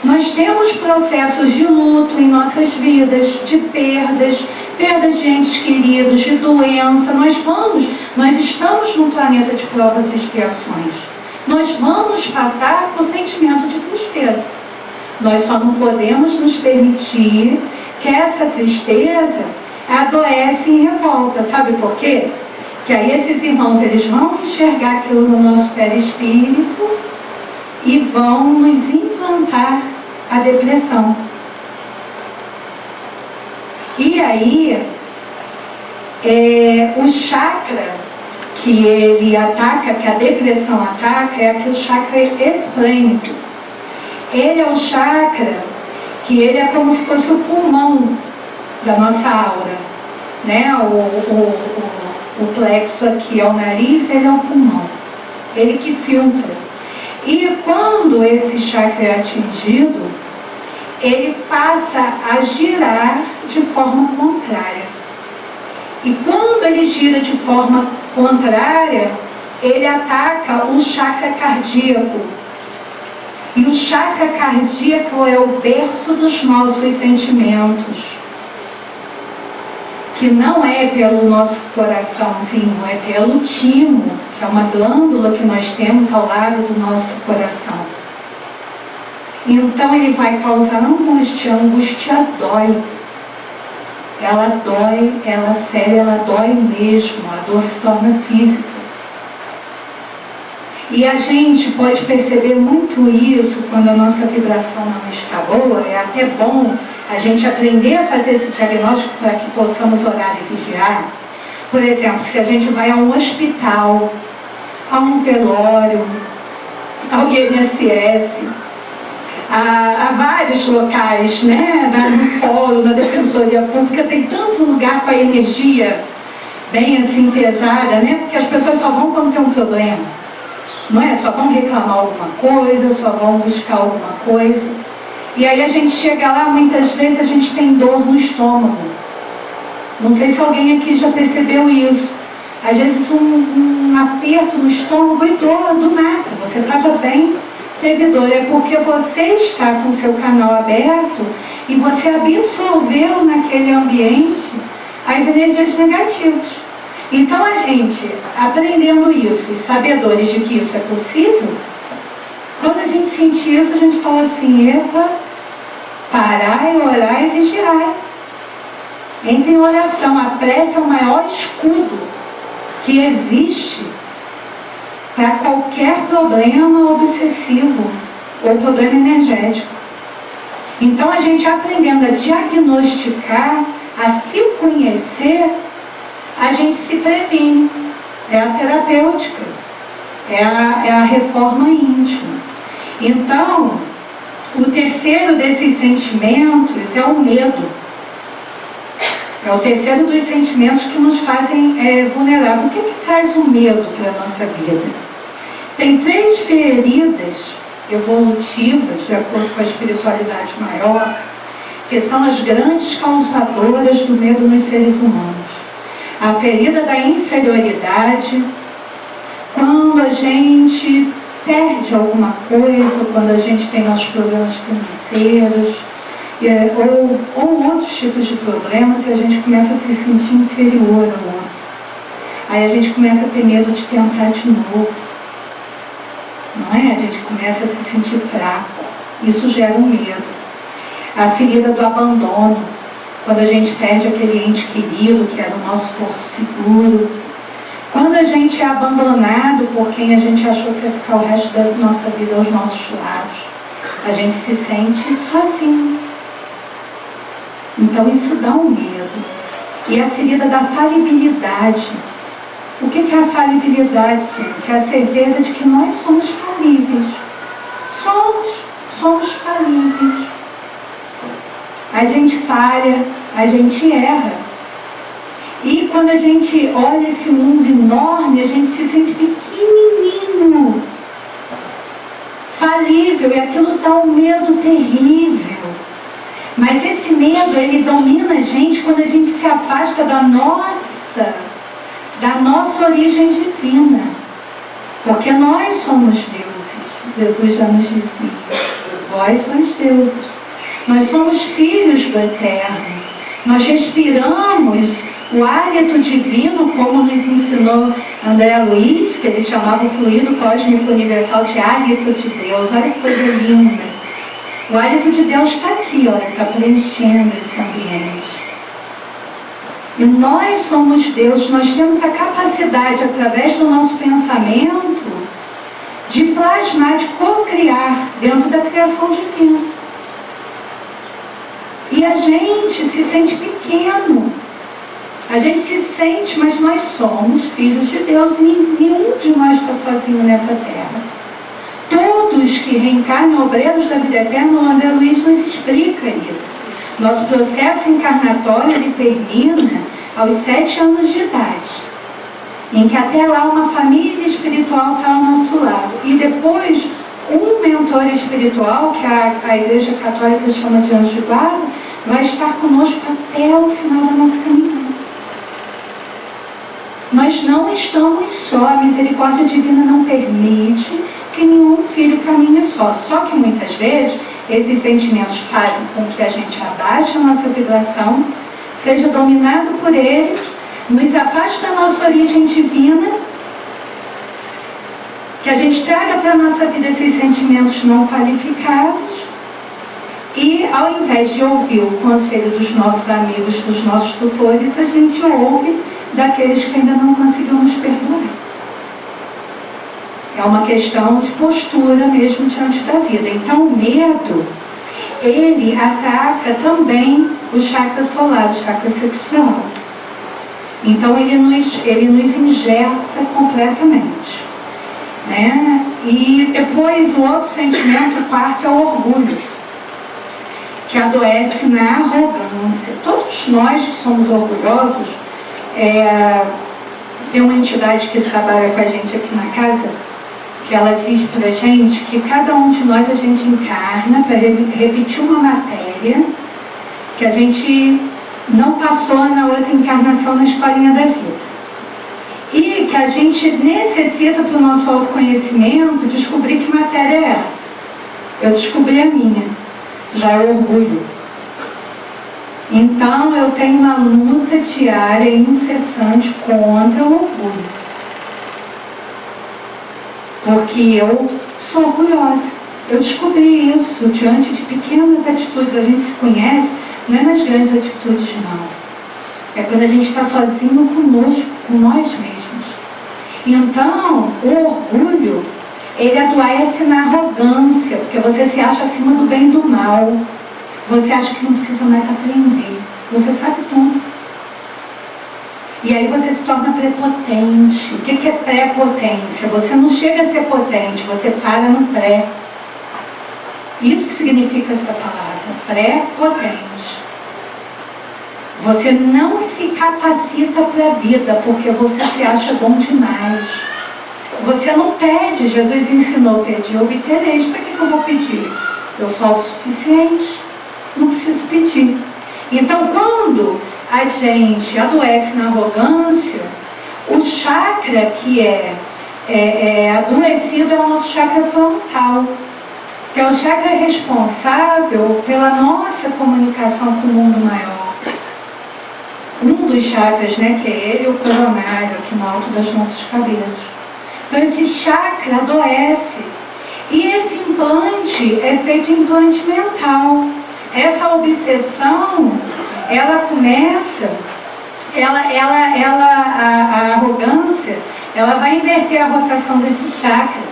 Nós temos processos de luto em nossas vidas, de perdas de entes queridos, de doença. Nós estamos num planeta de provas e expiações. Nós vamos passar por sentimento de tristeza. Nós só não podemos nos permitir que essa tristeza adoece em revolta. Sabe por quê? Que aí esses irmãos, eles vão enxergar aquilo no nosso perispírito e vão nos implantar a depressão. E aí, o chakra que ele ataca, que a depressão ataca, é aquele chakra esplênico. Ele é um chakra que ele é como se fosse o pulmão da nossa aura, né? O plexo aqui é o nariz, ele é o pulmão, ele que filtra. E quando esse chakra é atingido, ele passa a girar de forma contrária. E quando ele gira de forma contrária, ele ataca o chakra cardíaco. E o chakra cardíaco é o berço dos nossos sentimentos, que não é pelo nosso coraçãozinho, é pelo timo, que é uma glândula que nós temos ao lado do nosso coração. Então ele vai causar angústia, a angústia dói. ela dói, ela fere, ela dói mesmo, a dor se torna física. E a gente pode perceber muito isso quando a nossa vibração não está boa. É até bom a gente aprender a fazer esse diagnóstico para que possamos orar e vigiar. Por exemplo, se a gente vai a um hospital, a um velório, ao INSS, a vários locais, né? No fórum, na Defensoria Pública, tem tanto lugar com a energia bem assim pesada, né? Porque as pessoas só vão quando tem um problema. Não é? Só vão reclamar alguma coisa, só vão buscar alguma coisa. E aí a gente chega lá, muitas vezes a gente tem dor no estômago. Não sei se alguém aqui já percebeu isso. Às vezes um aperto no estômago e dor do nada. Você estava bem, teve dor. É porque você está com o seu canal aberto e você absorveu naquele ambiente as energias negativas. Então a gente, aprendendo isso e sabedores de que isso é possível, quando a gente sentir isso, a gente fala assim: epa, parar e orar e vigiar. Entre em oração. A prece é o maior escudo que existe para qualquer problema obsessivo ou problema energético. Então a gente aprendendo a diagnosticar, a se conhecer, a gente se previne. É a terapêutica, é a reforma íntima. Então, o terceiro desses sentimentos é o medo. É o terceiro dos sentimentos que nos fazem vulneráveis. O que traz o medo para a nossa vida? Tem 3 feridas evolutivas, de acordo com a espiritualidade maior, que são as grandes causadoras do medo nos seres humanos. A ferida da inferioridade, quando a gente perde alguma coisa, quando a gente tem nossos problemas financeiros, ou outros tipos de problemas, e a gente começa a se sentir inferior ao outro. Aí a gente começa a ter medo de tentar de novo. Não é? A gente começa a se sentir fraco. Isso gera um medo. A ferida do abandono, quando a gente perde aquele ente querido, que era o nosso porto seguro. Quando a gente é abandonado por quem a gente achou que ia ficar o resto da nossa vida aos nossos lados, a gente se sente sozinho. Então isso dá um medo. E a ferida da falibilidade. O que é a falibilidade, gente? É a certeza de que nós somos falíveis. Somos falíveis. A gente falha, a gente erra. E quando a gente olha esse mundo enorme, a gente se sente pequenininho, falível, e aquilo dá um medo terrível. Mas esse medo, ele domina a gente quando a gente se afasta da nossa origem divina. Porque nós somos deuses. Jesus já nos dizia: vós sois deuses. Nós somos filhos do Eterno. Nós respiramos o hálito divino, como nos ensinou André Luiz, que ele chamava o fluido cósmico universal de hálito de Deus. Olha que coisa linda. O hálito de Deus está aqui, olha, está preenchendo esse ambiente. E nós somos Deus, nós temos a capacidade, através do nosso pensamento, de plasmar, de co-criar dentro da criação divina. E a gente se sente pequeno. A gente se sente, mas nós somos filhos de Deus e nenhum de nós está sozinho nessa terra. Todos que reencarnam obreiros da vida eterna, o André Luiz nos explica isso. Nosso processo encarnatório, ele termina aos 7 anos de idade, em que até lá uma família espiritual está ao nosso lado. E depois, um mentor espiritual, que a Igreja Católica chama de anjo de guarda, vai estar conosco até o final da nossa caminhada. Nós não estamos só, a misericórdia divina não permite que nenhum filho caminhe só. Só que muitas vezes esses sentimentos fazem com que a gente abaixe a nossa vibração, seja dominado por eles, nos afaste da nossa origem divina, que a gente traga para a nossa vida esses sentimentos não qualificados, e ao ao invés de ouvir o conselho dos nossos amigos, dos nossos tutores, a gente ouve daqueles que ainda não conseguiram nos perdoar. É uma questão de postura mesmo diante da vida. Então o medo, ele ataca também o chakra solar, o chakra sexual. Então ele nos engessa completamente, né? E depois o outro sentimento, o quarto, é o orgulho, que adoece na arrogância. Todos nós que somos orgulhosos, tem uma entidade que trabalha com a gente aqui na casa, que ela diz pra gente que cada um de nós a gente encarna para repetir uma matéria que a gente não passou na outra encarnação na escolinha da vida. E que a gente necessita para o nosso autoconhecimento descobrir que matéria é essa. Eu descobri a minha, já é orgulho. Então eu tenho uma luta diária e incessante contra o orgulho. Porque eu sou orgulhosa. Eu descobri isso diante de pequenas atitudes. A gente se conhece, não é nas grandes atitudes, não. É quando a gente está sozinho conosco, com nós mesmos. Então, o orgulho, ele adoece na arrogância, porque você se acha acima do bem e do mal. Você acha que não precisa mais aprender. Você sabe tudo. E aí você se torna prepotente. O que é prepotência? Você não chega a ser potente, você para no pré. Isso que significa essa palavra, prepotente. Você não se capacita para a vida, porque você se acha bom demais. Você não pede. Jesus ensinou, pedir, obtereis. Para que eu vou pedir? Eu sou autossuficiente, não preciso pedir. Então, quando a gente adoece na arrogância, o chakra que é adoecido é o nosso chakra frontal, que é o chakra responsável pela nossa comunicação com o mundo maior. Um dos chakras, né, que é ele, o coronário, aqui no alto das nossas cabeças. Então esse chakra adoece. E esse implante é feito implante mental. Essa obsessão, ela começa, a arrogância, ela vai inverter a rotação desse chakra,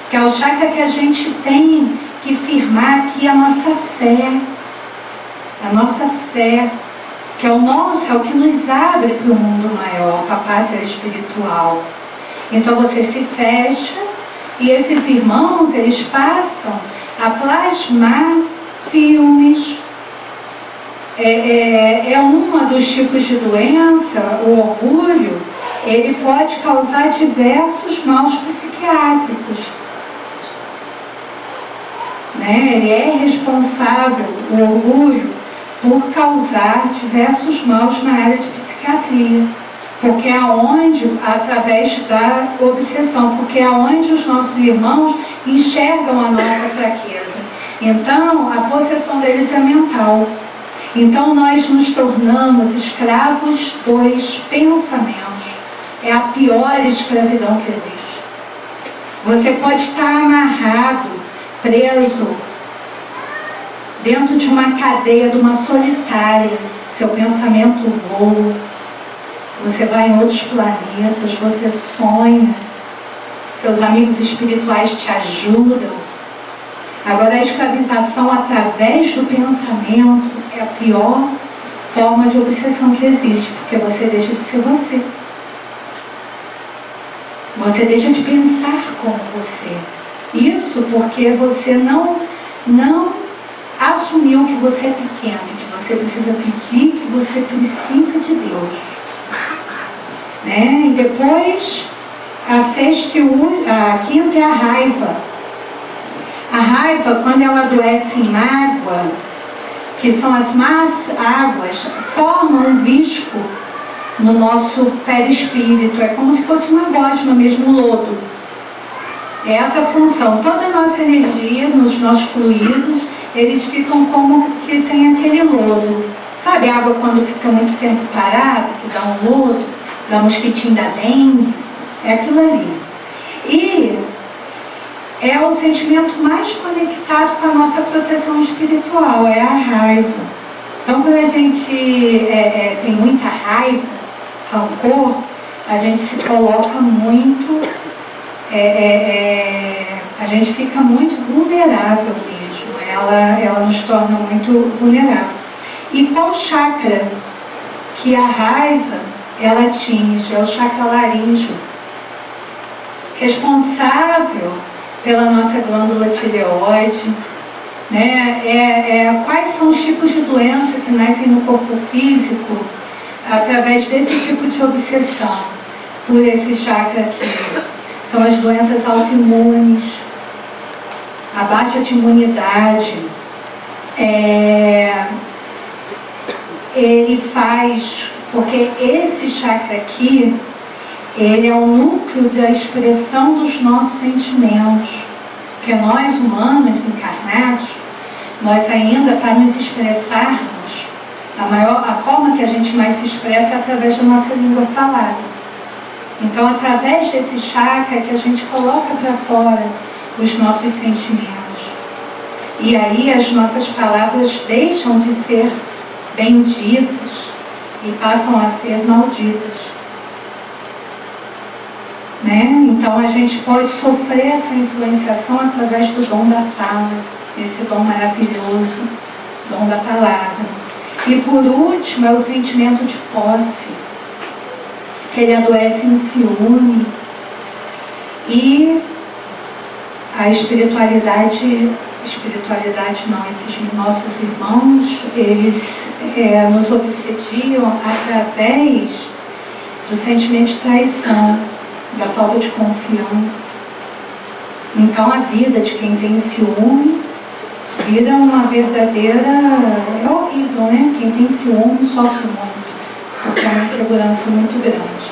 que é o chakra que a gente tem que firmar aqui a nossa fé, que é o que nos abre para o mundo maior, para a pátria espiritual. Então você se fecha e esses irmãos, eles passam a plasmar filmes. Um dos tipos de doença, o orgulho, ele pode causar diversos maus psiquiátricos. Né? Ele é responsável, o orgulho, por causar diversos maus na área de psiquiatria. Porque é onde, através da obsessão, porque é onde os nossos irmãos enxergam a nossa fraqueza. Então, a possessão deles é mental. Então, nós nos tornamos escravos dos pensamentos. É a pior escravidão que existe. Você pode estar amarrado, preso, dentro de uma cadeia, de uma solitária. Seu pensamento voa. Você vai em outros planetas, você sonha. Seus amigos espirituais te ajudam. Agora, a escravização através do pensamento é a pior forma de obsessão que existe, porque você deixa de ser você. Você deixa de pensar como você. Isso porque você não assumiu que você é pequeno, que você precisa pedir, que você precisa de Deus. Né? E depois, a quinta é a raiva. A raiva, quando ela adoece em mágoa, que são as más águas, forma um visco no nosso perispírito. É como se fosse uma gosma mesmo, um lodo. É essa a função. Toda a nossa energia, nos nossos fluidos, eles ficam como que tem aquele lodo. Sabe a água quando fica muito tempo parada, que dá um lodo, dá mosquitinho da dengue? É aquilo ali. E é o sentimento mais conectado com a nossa proteção espiritual, é a raiva. Então, quando a gente tem muita raiva, rancor, a gente se coloca muito, a gente fica muito vulnerável mesmo, ela nos torna muito vulnerável. E qual chakra que a raiva ela atinge? É o chakra laríngeo, responsável pela nossa glândula tireoide, né? Quais são os tipos de doença que nascem no corpo físico através desse tipo de obsessão por esse chakra aqui? São as doenças autoimunes, a baixa de imunidade. Ele faz, porque esse chakra aqui, ele é o núcleo da expressão dos nossos sentimentos. Porque nós, humanos encarnados, nós ainda, para nos expressarmos, a forma que a gente mais se expressa é através da nossa língua falada. Então, através desse chakra que a gente coloca para fora os nossos sentimentos. E aí as nossas palavras deixam de ser benditas e passam a ser malditas. Né? Então a gente pode sofrer essa influenciação através do dom da fala, esse dom maravilhoso, dom da palavra. E por último é o sentimento de posse, que ele adoece em ciúme. E a espiritualidade não, esses nossos irmãos, eles nos obsediam através do sentimento de traição, da falta de confiança. Então a vida de quem tem ciúme vira uma verdadeira... É horrível, né? Quem tem ciúme sofre muito, porque é uma insegurança muito grande.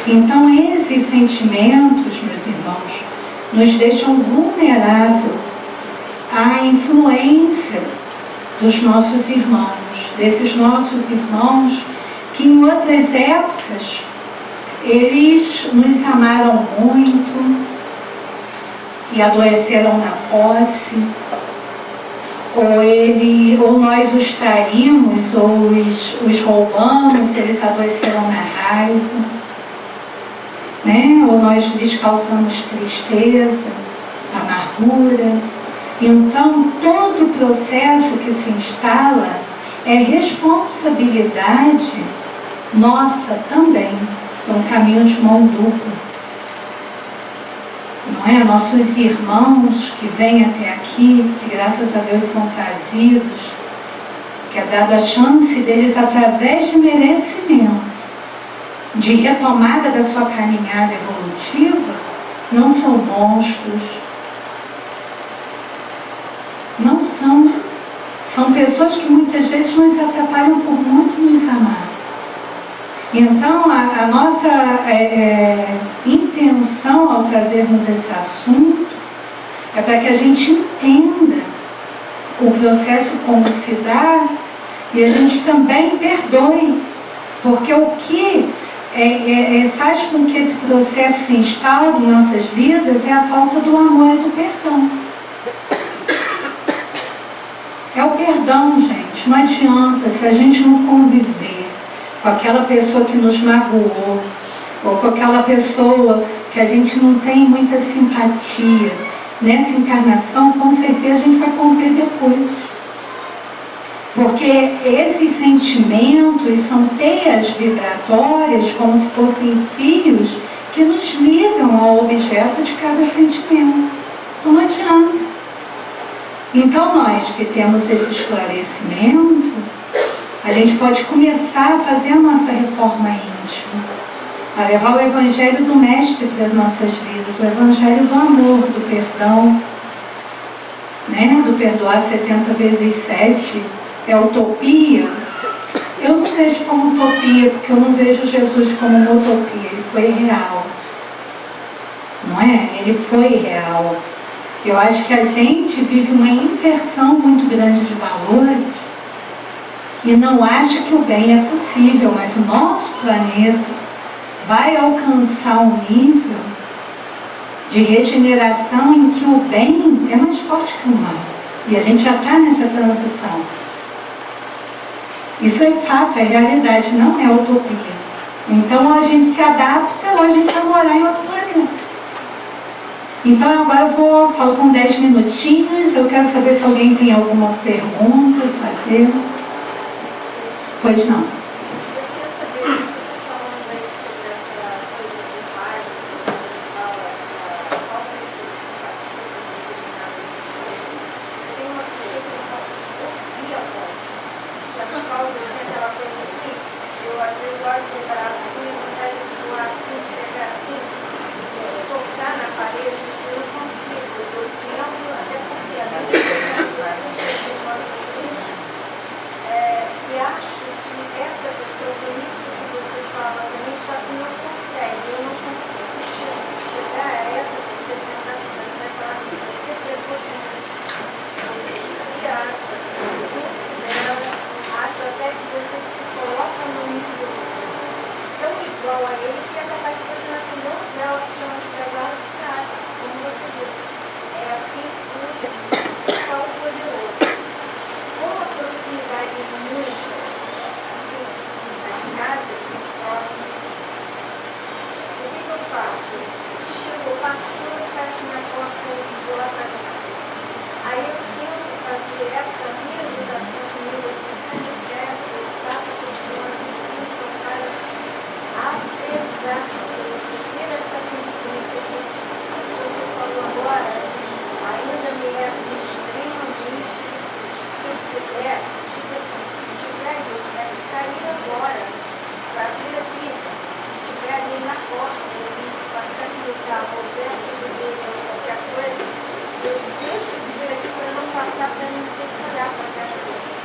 Então esses sentimentos, meus irmãos, nos deixam vulneráveis à influência dos nossos irmãos, desses nossos irmãos que em outras épocas eles nos amaram muito e adoeceram na posse, ou nós os traímos, ou os roubamos, eles adoeceram na raiva, né? Ou nós lhes causamos tristeza, amargura. Então, todo o processo que se instala é responsabilidade nossa também. É um caminho de mão dupla. Não é? Nossos irmãos que vêm até aqui, que graças a Deus são trazidos, que é dada a chance deles através de merecimento, de retomada da sua caminhada evolutiva, não são monstros, não são. São pessoas que muitas vezes nos atrapalham por muito nos amar. Então, a nossa intenção ao trazermos esse assunto é para que a gente entenda o processo como se dá e a gente também perdoe, porque o que faz com que esse processo se instaure em nossas vidas é a falta do amor e do perdão. É o perdão, gente. Não adianta, se a gente não conviver com aquela pessoa que nos magoou, ou com aquela pessoa que a gente não tem muita simpatia, nessa encarnação, com certeza a gente vai conviver depois. Porque esses sentimentos são teias vibratórias, como se fossem fios, que nos ligam ao objeto de cada sentimento. Não adianta. Então nós que temos esse esclarecimento, a gente pode começar a fazer a nossa reforma íntima, a levar o Evangelho do Mestre para as nossas vidas, o Evangelho do amor, do perdão, né? Do perdoar 70 vezes 7, é utopia. Eu não vejo como utopia, porque eu não vejo Jesus como uma utopia, ele foi real, não é? Ele foi real. Eu acho que a gente vive uma inversão muito grande de valores e não acha que o bem é possível, mas o nosso planeta vai alcançar um nível de regeneração em que o bem é mais forte que o mal. E a gente já está nessa transição. Isso é fato, é realidade, não é utopia. Então a gente se adapta ou a gente vai morar em outro planeta. Então agora faltam 10 minutinhos, eu quero saber se alguém tem alguma pergunta a fazer. Pois não.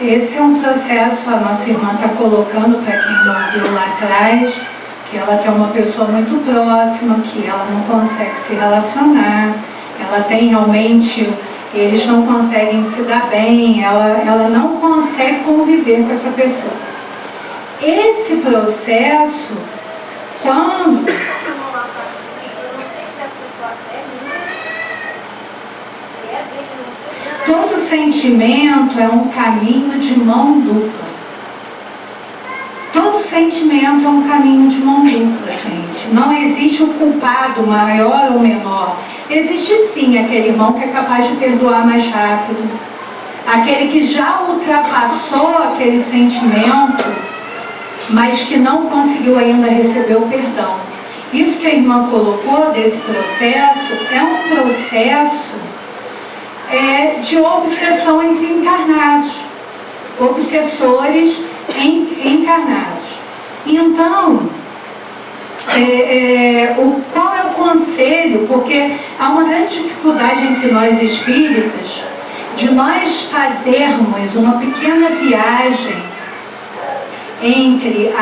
Esse é um processo, a nossa irmã está colocando, para quem não viu lá atrás, que ela tem uma pessoa muito próxima, que ela não consegue se relacionar, ela tem realmente, eles não conseguem se dar bem, ela não consegue conviver com essa pessoa. Esse processo, quando... Todo sentimento é um caminho de mão dupla. Todo sentimento é um caminho de mão dupla, gente. Não existe o culpado maior ou menor. Existe sim aquele irmão que é capaz de perdoar mais rápido. Aquele que já ultrapassou aquele sentimento, mas que não conseguiu ainda receber o perdão. Isso que a irmã colocou desse processo é um processo de obsessão entre encarnados, obsessores encarnados. Então, qual é o conselho? Porque há uma grande dificuldade entre nós espíritas de nós fazermos uma pequena viagem entre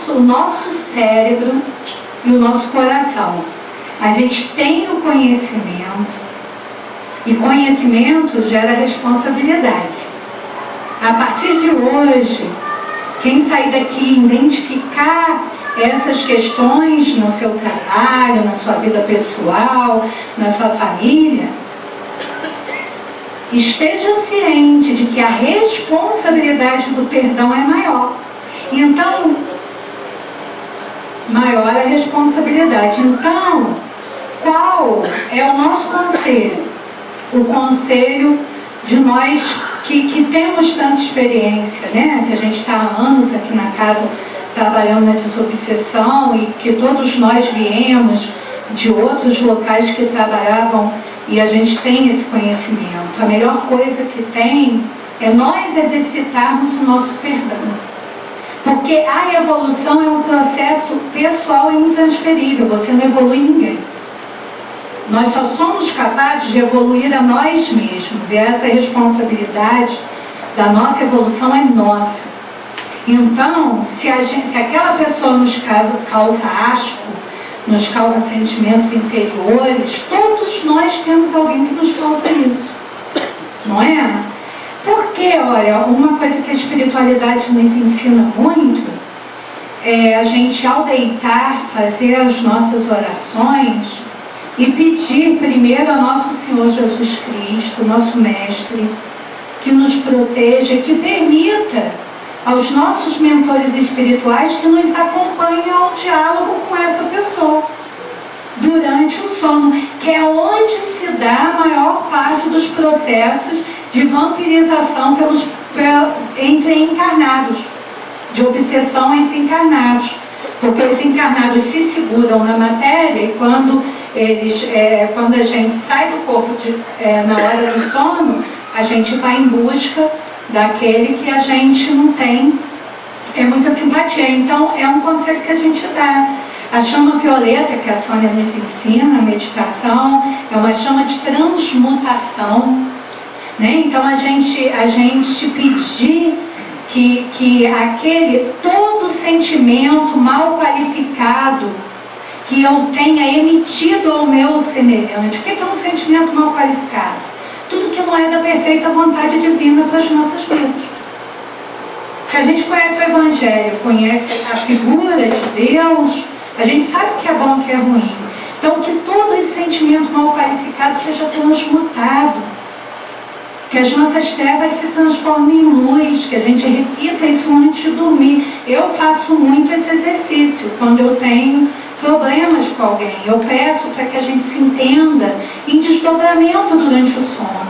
o nosso cérebro e o nosso coração. A gente tem o conhecimento, e conhecimento gera responsabilidade. A partir de hoje, quem sair daqui e identificar essas questões no seu trabalho, na sua vida pessoal, na sua família, esteja ciente de que a responsabilidade do perdão é maior. Então, maior a responsabilidade. Então, qual é o nosso conselho? O conselho de nós que temos tanta experiência, né? Que a gente está há anos aqui na casa trabalhando na desobsessão e que todos nós viemos de outros locais que trabalhavam e a gente tem esse conhecimento. A melhor coisa que tem é nós exercitarmos o nosso perdão. Porque a evolução é um processo pessoal e intransferível, você não evolui ninguém. Nós só somos capazes de evoluir a nós mesmos e essa responsabilidade da nossa evolução é nossa. Então, se aquela pessoa nos causa asco, nos causa sentimentos inferiores, todos nós temos alguém que nos causa isso, não é? Porque, olha, uma coisa que a espiritualidade nos ensina muito é a gente, ao deitar, fazer as nossas orações e pedir primeiro a nosso Senhor Jesus Cristo, nosso Mestre, que nos proteja, que permita aos nossos mentores espirituais que nos acompanhem ao diálogo com essa pessoa durante o sono, que é onde se dá a maior parte dos processos de vampirização entre encarnados, de obsessão entre encarnados, porque os encarnados se seguram na matéria e quando a gente sai do corpo na hora do sono, a gente vai em busca daquele que a gente não tem muita simpatia. Então é um conselho que a gente dá. A chama violeta, que a Sônia nos ensina, a meditação, é uma chama de transmutação, né? Então a gente pedir que todo sentimento mal qualificado que eu tenha emitido ao meu semelhante. O que é um sentimento mal qualificado? Tudo que não é da perfeita vontade divina para as nossas vidas. Se a gente conhece o Evangelho, conhece a figura de Deus, a gente sabe o que é bom e o que é ruim. Então que todo esse sentimento mal qualificado seja transmutado, que as nossas trevas se transformem em luz, que a gente repita isso antes de dormir. Eu faço muito esse exercício quando eu tenho problemas com alguém. Eu peço para que a gente se entenda em desdobramento durante o sono,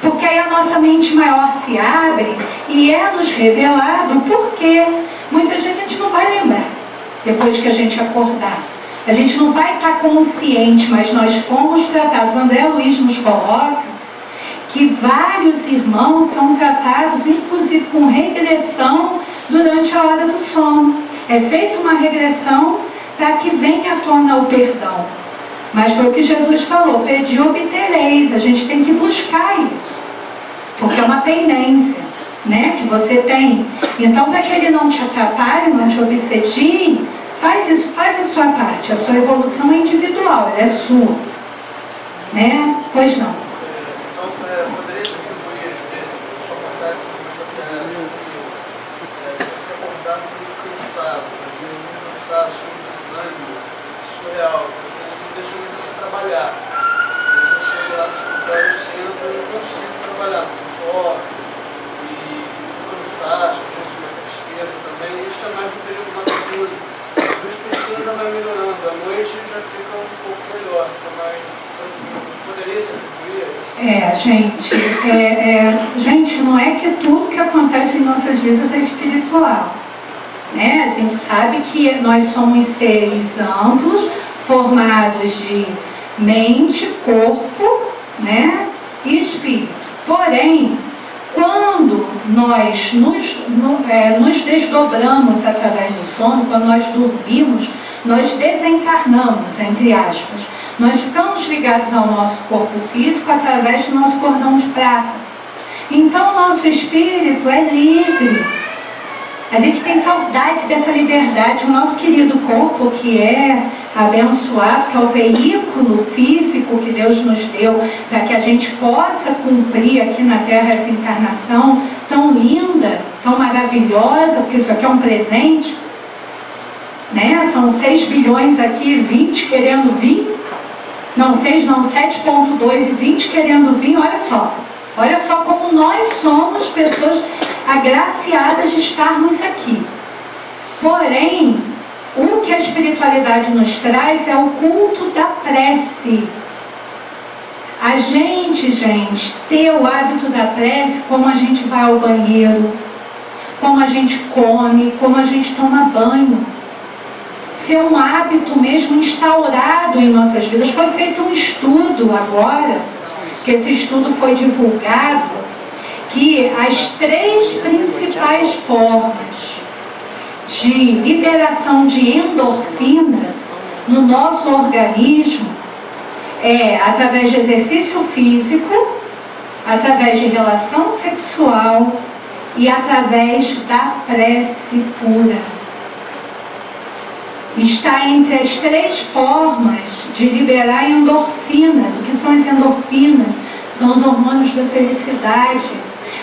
porque aí a nossa mente maior se abre e é nos revelado, porque muitas vezes a gente não vai lembrar depois que a gente acordar. A gente não vai estar consciente, mas nós fomos tratados. André Luiz nos coloca que vários irmãos são tratados, inclusive com regressão, durante a hora do sono. É feita uma regressão para que venha à tona o perdão. Mas foi o que Jesus falou: pedi, obtereis. A gente tem que buscar isso, porque é uma pendência, né, que você tem. Então, para que ele não te atrapalhe, não te obsedie, faz isso, faz a sua parte. A sua evolução é individual, ela é sua, né? Pois não. Então, poderia se atribuir, às vezes, isso acontece muito até você acordar muito cansado, às vezes um cansaço, um desânimo surreal, às vezes não deixa de você trabalhar. Às vezes eu chego lá no escritório, centro, eu não consigo trabalhar, muito foco, e o cansaço, às vezes uma tristeza também, isso é mais do período matutino. O espírito já vai melhorando, à noite já fica um pouco melhor, fica mais tranquilo. Poderia se atribuir a isso? Gente, não é que tudo que acontece em nossas vidas é espiritual, né? A gente sabe que nós somos seres amplos, formados de mente, corpo, né, e espírito. Porém, quando nós nos desdobramos através do sono, quando nós dormimos, nós desencarnamos, entre aspas. Nós ficamos ligados ao nosso corpo físico através do nosso cordão de prata. Então, o nosso espírito é livre. A gente tem saudade dessa liberdade. O nosso querido corpo, que é abençoado, que é o veículo físico que Deus nos deu para que a gente possa cumprir aqui na Terra essa encarnação tão linda, tão maravilhosa, porque isso aqui é um presente, né? São 6 bilhões aqui, 20 querendo vir. Não, 6 não, 7,2 e 20 querendo vir. Olha só como nós somos pessoas agraciadas de estarmos aqui. Porém, o que a espiritualidade nos traz é o culto da prece. A gente, ter o hábito da prece, como a gente vai ao banheiro, como a gente come, como a gente toma banho. Ser um hábito mesmo instaurado em nossas vidas. Foi feito um estudo agora, que esse estudo foi divulgado, que as 3 principais formas de liberação de endorfinas no nosso organismo é através de exercício físico, através de relação sexual e através da prece pura. Está entre as 3 formas de liberar endorfinas. O que são as endorfinas? São os hormônios da felicidade.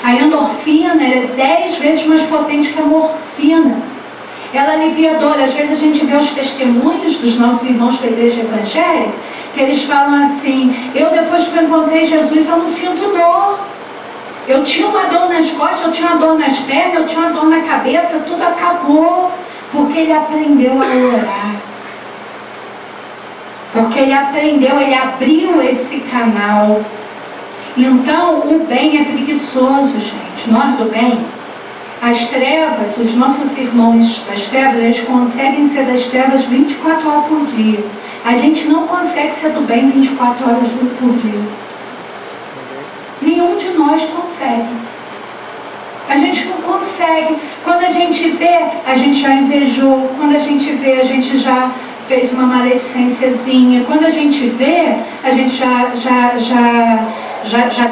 A endorfina é 10 vezes mais potente que a morfina. Ela alivia a dor. Às vezes a gente vê os testemunhos dos nossos irmãos da igreja evangélica, que eles falam assim: eu depois que eu encontrei Jesus, eu não sinto dor. Eu tinha uma dor nas costas, eu tinha uma dor nas pernas, eu tinha uma dor na cabeça, tudo acabou, porque ele aprendeu a orar. Porque ele aprendeu, ele abriu esse canal. Então, o bem é preguiçoso, gente. Nós do bem, as trevas, os nossos irmãos das trevas, eles conseguem ser das trevas 24 horas por dia. A gente não consegue ser do bem 24 horas por dia. Nenhum de nós consegue. A gente não consegue. Quando a gente vê, a gente já invejou. Quando a gente vê, a gente já fez uma maledicênciazinha. Quando a gente vê, a gente já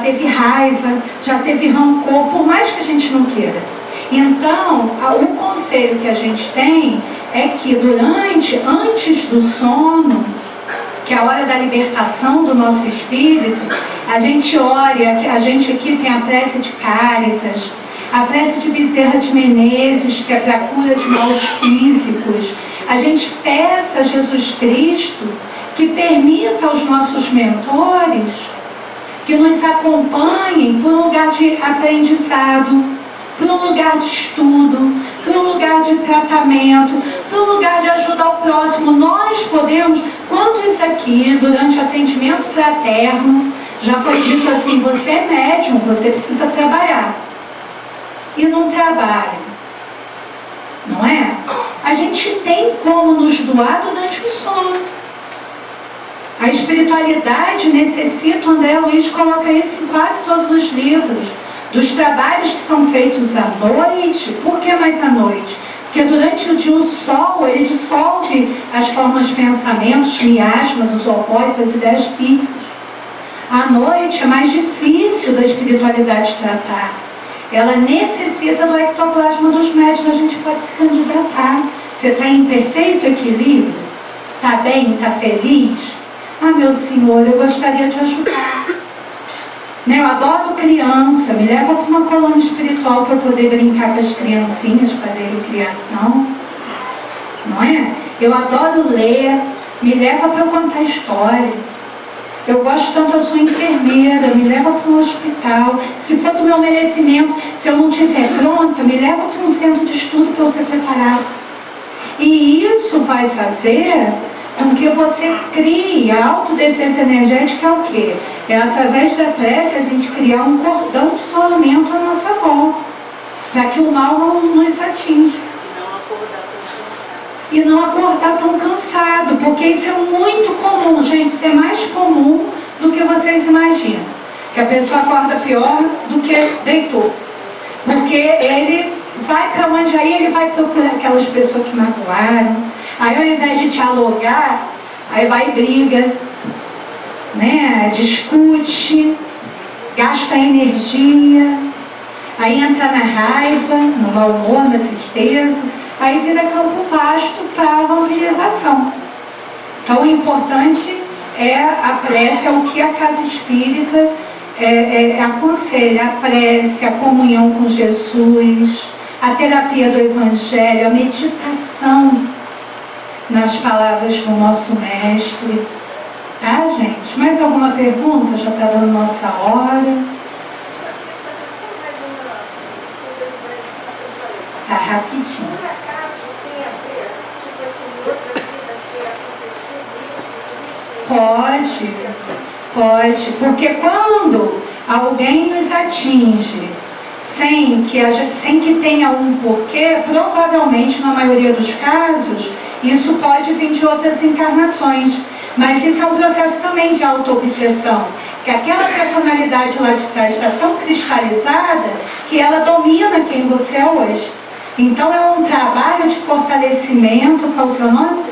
teve raiva, já teve rancor, por mais que a gente não queira. Então, o conselho que a gente tem é que antes do sono, que é a hora da libertação do nosso espírito, a gente ora, a gente aqui tem a prece de Cáritas, a prece de Bezerra de Menezes, que é para a cura de males físicos. A gente peça a Jesus Cristo que permita aos nossos mentores que nos acompanhem para um lugar de aprendizado, para um lugar de estudo, para um lugar de tratamento, para um lugar de ajudar o próximo. Nós podemos, quanto isso aqui, durante o atendimento fraterno, já foi dito assim: você é médium, você precisa trabalhar. E não trabalha, não é? A gente tem como nos doar durante o sono. A espiritualidade necessita, André Luiz coloca isso em quase todos os livros, dos trabalhos que são feitos à noite. Por que mais à noite? Porque durante o dia o sol, ele dissolve as formas de pensamentos, miasmas, os ovoides, as ideias fixas. À noite é mais difícil da espiritualidade tratar. Ela necessita do ectoplasma dos médios. A gente pode se candidatar. Você está em perfeito equilíbrio? Está bem? Está feliz? Ah, meu senhor, eu gostaria de ajudar. Né? Eu adoro criança. Me leva para uma colônia espiritual para eu poder brincar com as criancinhas, fazer criação. Não é? Eu adoro ler. Me leva para eu contar história. Eu gosto tanto, eu sou enfermeira, me leva para um hospital. Se for do meu merecimento, se eu não estiver pronta, me leva para um centro de estudo para eu ser preparada. E isso vai fazer com que você crie a autodefesa energética. É o quê? É através da prece a gente criar um cordão de isolamento à nossa volta, para que o mal não nos atinja. E não acordar tão cansado, porque isso é muito comum, gente. Isso é mais comum do que vocês imaginam. Que a pessoa acorda pior do que deitou. Porque ele vai para onde aí, ele vai procurar aquelas pessoas que magoaram. Aí ao invés de dialogar, aí vai e briga, né? Discute, gasta energia, aí entra na raiva, no mau humor, na tristeza. Aí vira campo vasto para a vampirização. Então o importante é a prece, é o que a casa espírita aconselha: a prece, a comunhão com Jesus, a terapia do Evangelho, a meditação nas palavras do nosso mestre. Tá, gente? Mais alguma pergunta? Já está dando nossa hora. Tá rapidinho. Pode, porque quando alguém nos atinge sem que tenha um porquê, provavelmente, na maioria dos casos, isso pode vir de outras encarnações. Mas isso é um processo também de auto-obsessão, que aquela personalidade lá de trás está tão cristalizada que ela domina quem você é hoje. Então é um trabalho de fortalecimento. Qual é o seu nome?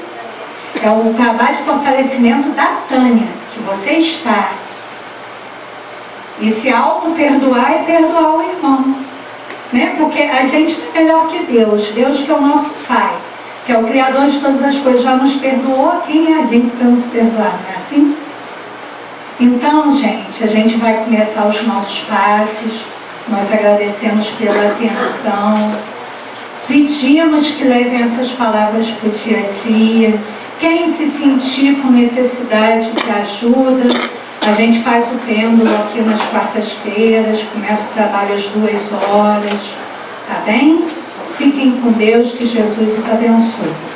É um trabalho de fortalecimento da Tânia, que você está. E se auto-perdoar é perdoar o irmão. Né? Porque a gente é melhor que Deus. Deus, que é o nosso Pai, que é o Criador de todas as coisas, já nos perdoou. Quem é a gente para nos perdoar? Não é assim? Então, gente, a gente vai começar os nossos passes. Nós agradecemos pela atenção. Pedimos que levem essas palavras para o dia a dia, Quem se sentir com necessidade de ajuda, a gente faz o pêndulo aqui nas quartas-feiras, começa o trabalho às 2 horas, tá bem? Fiquem com Deus, que Jesus os abençoe.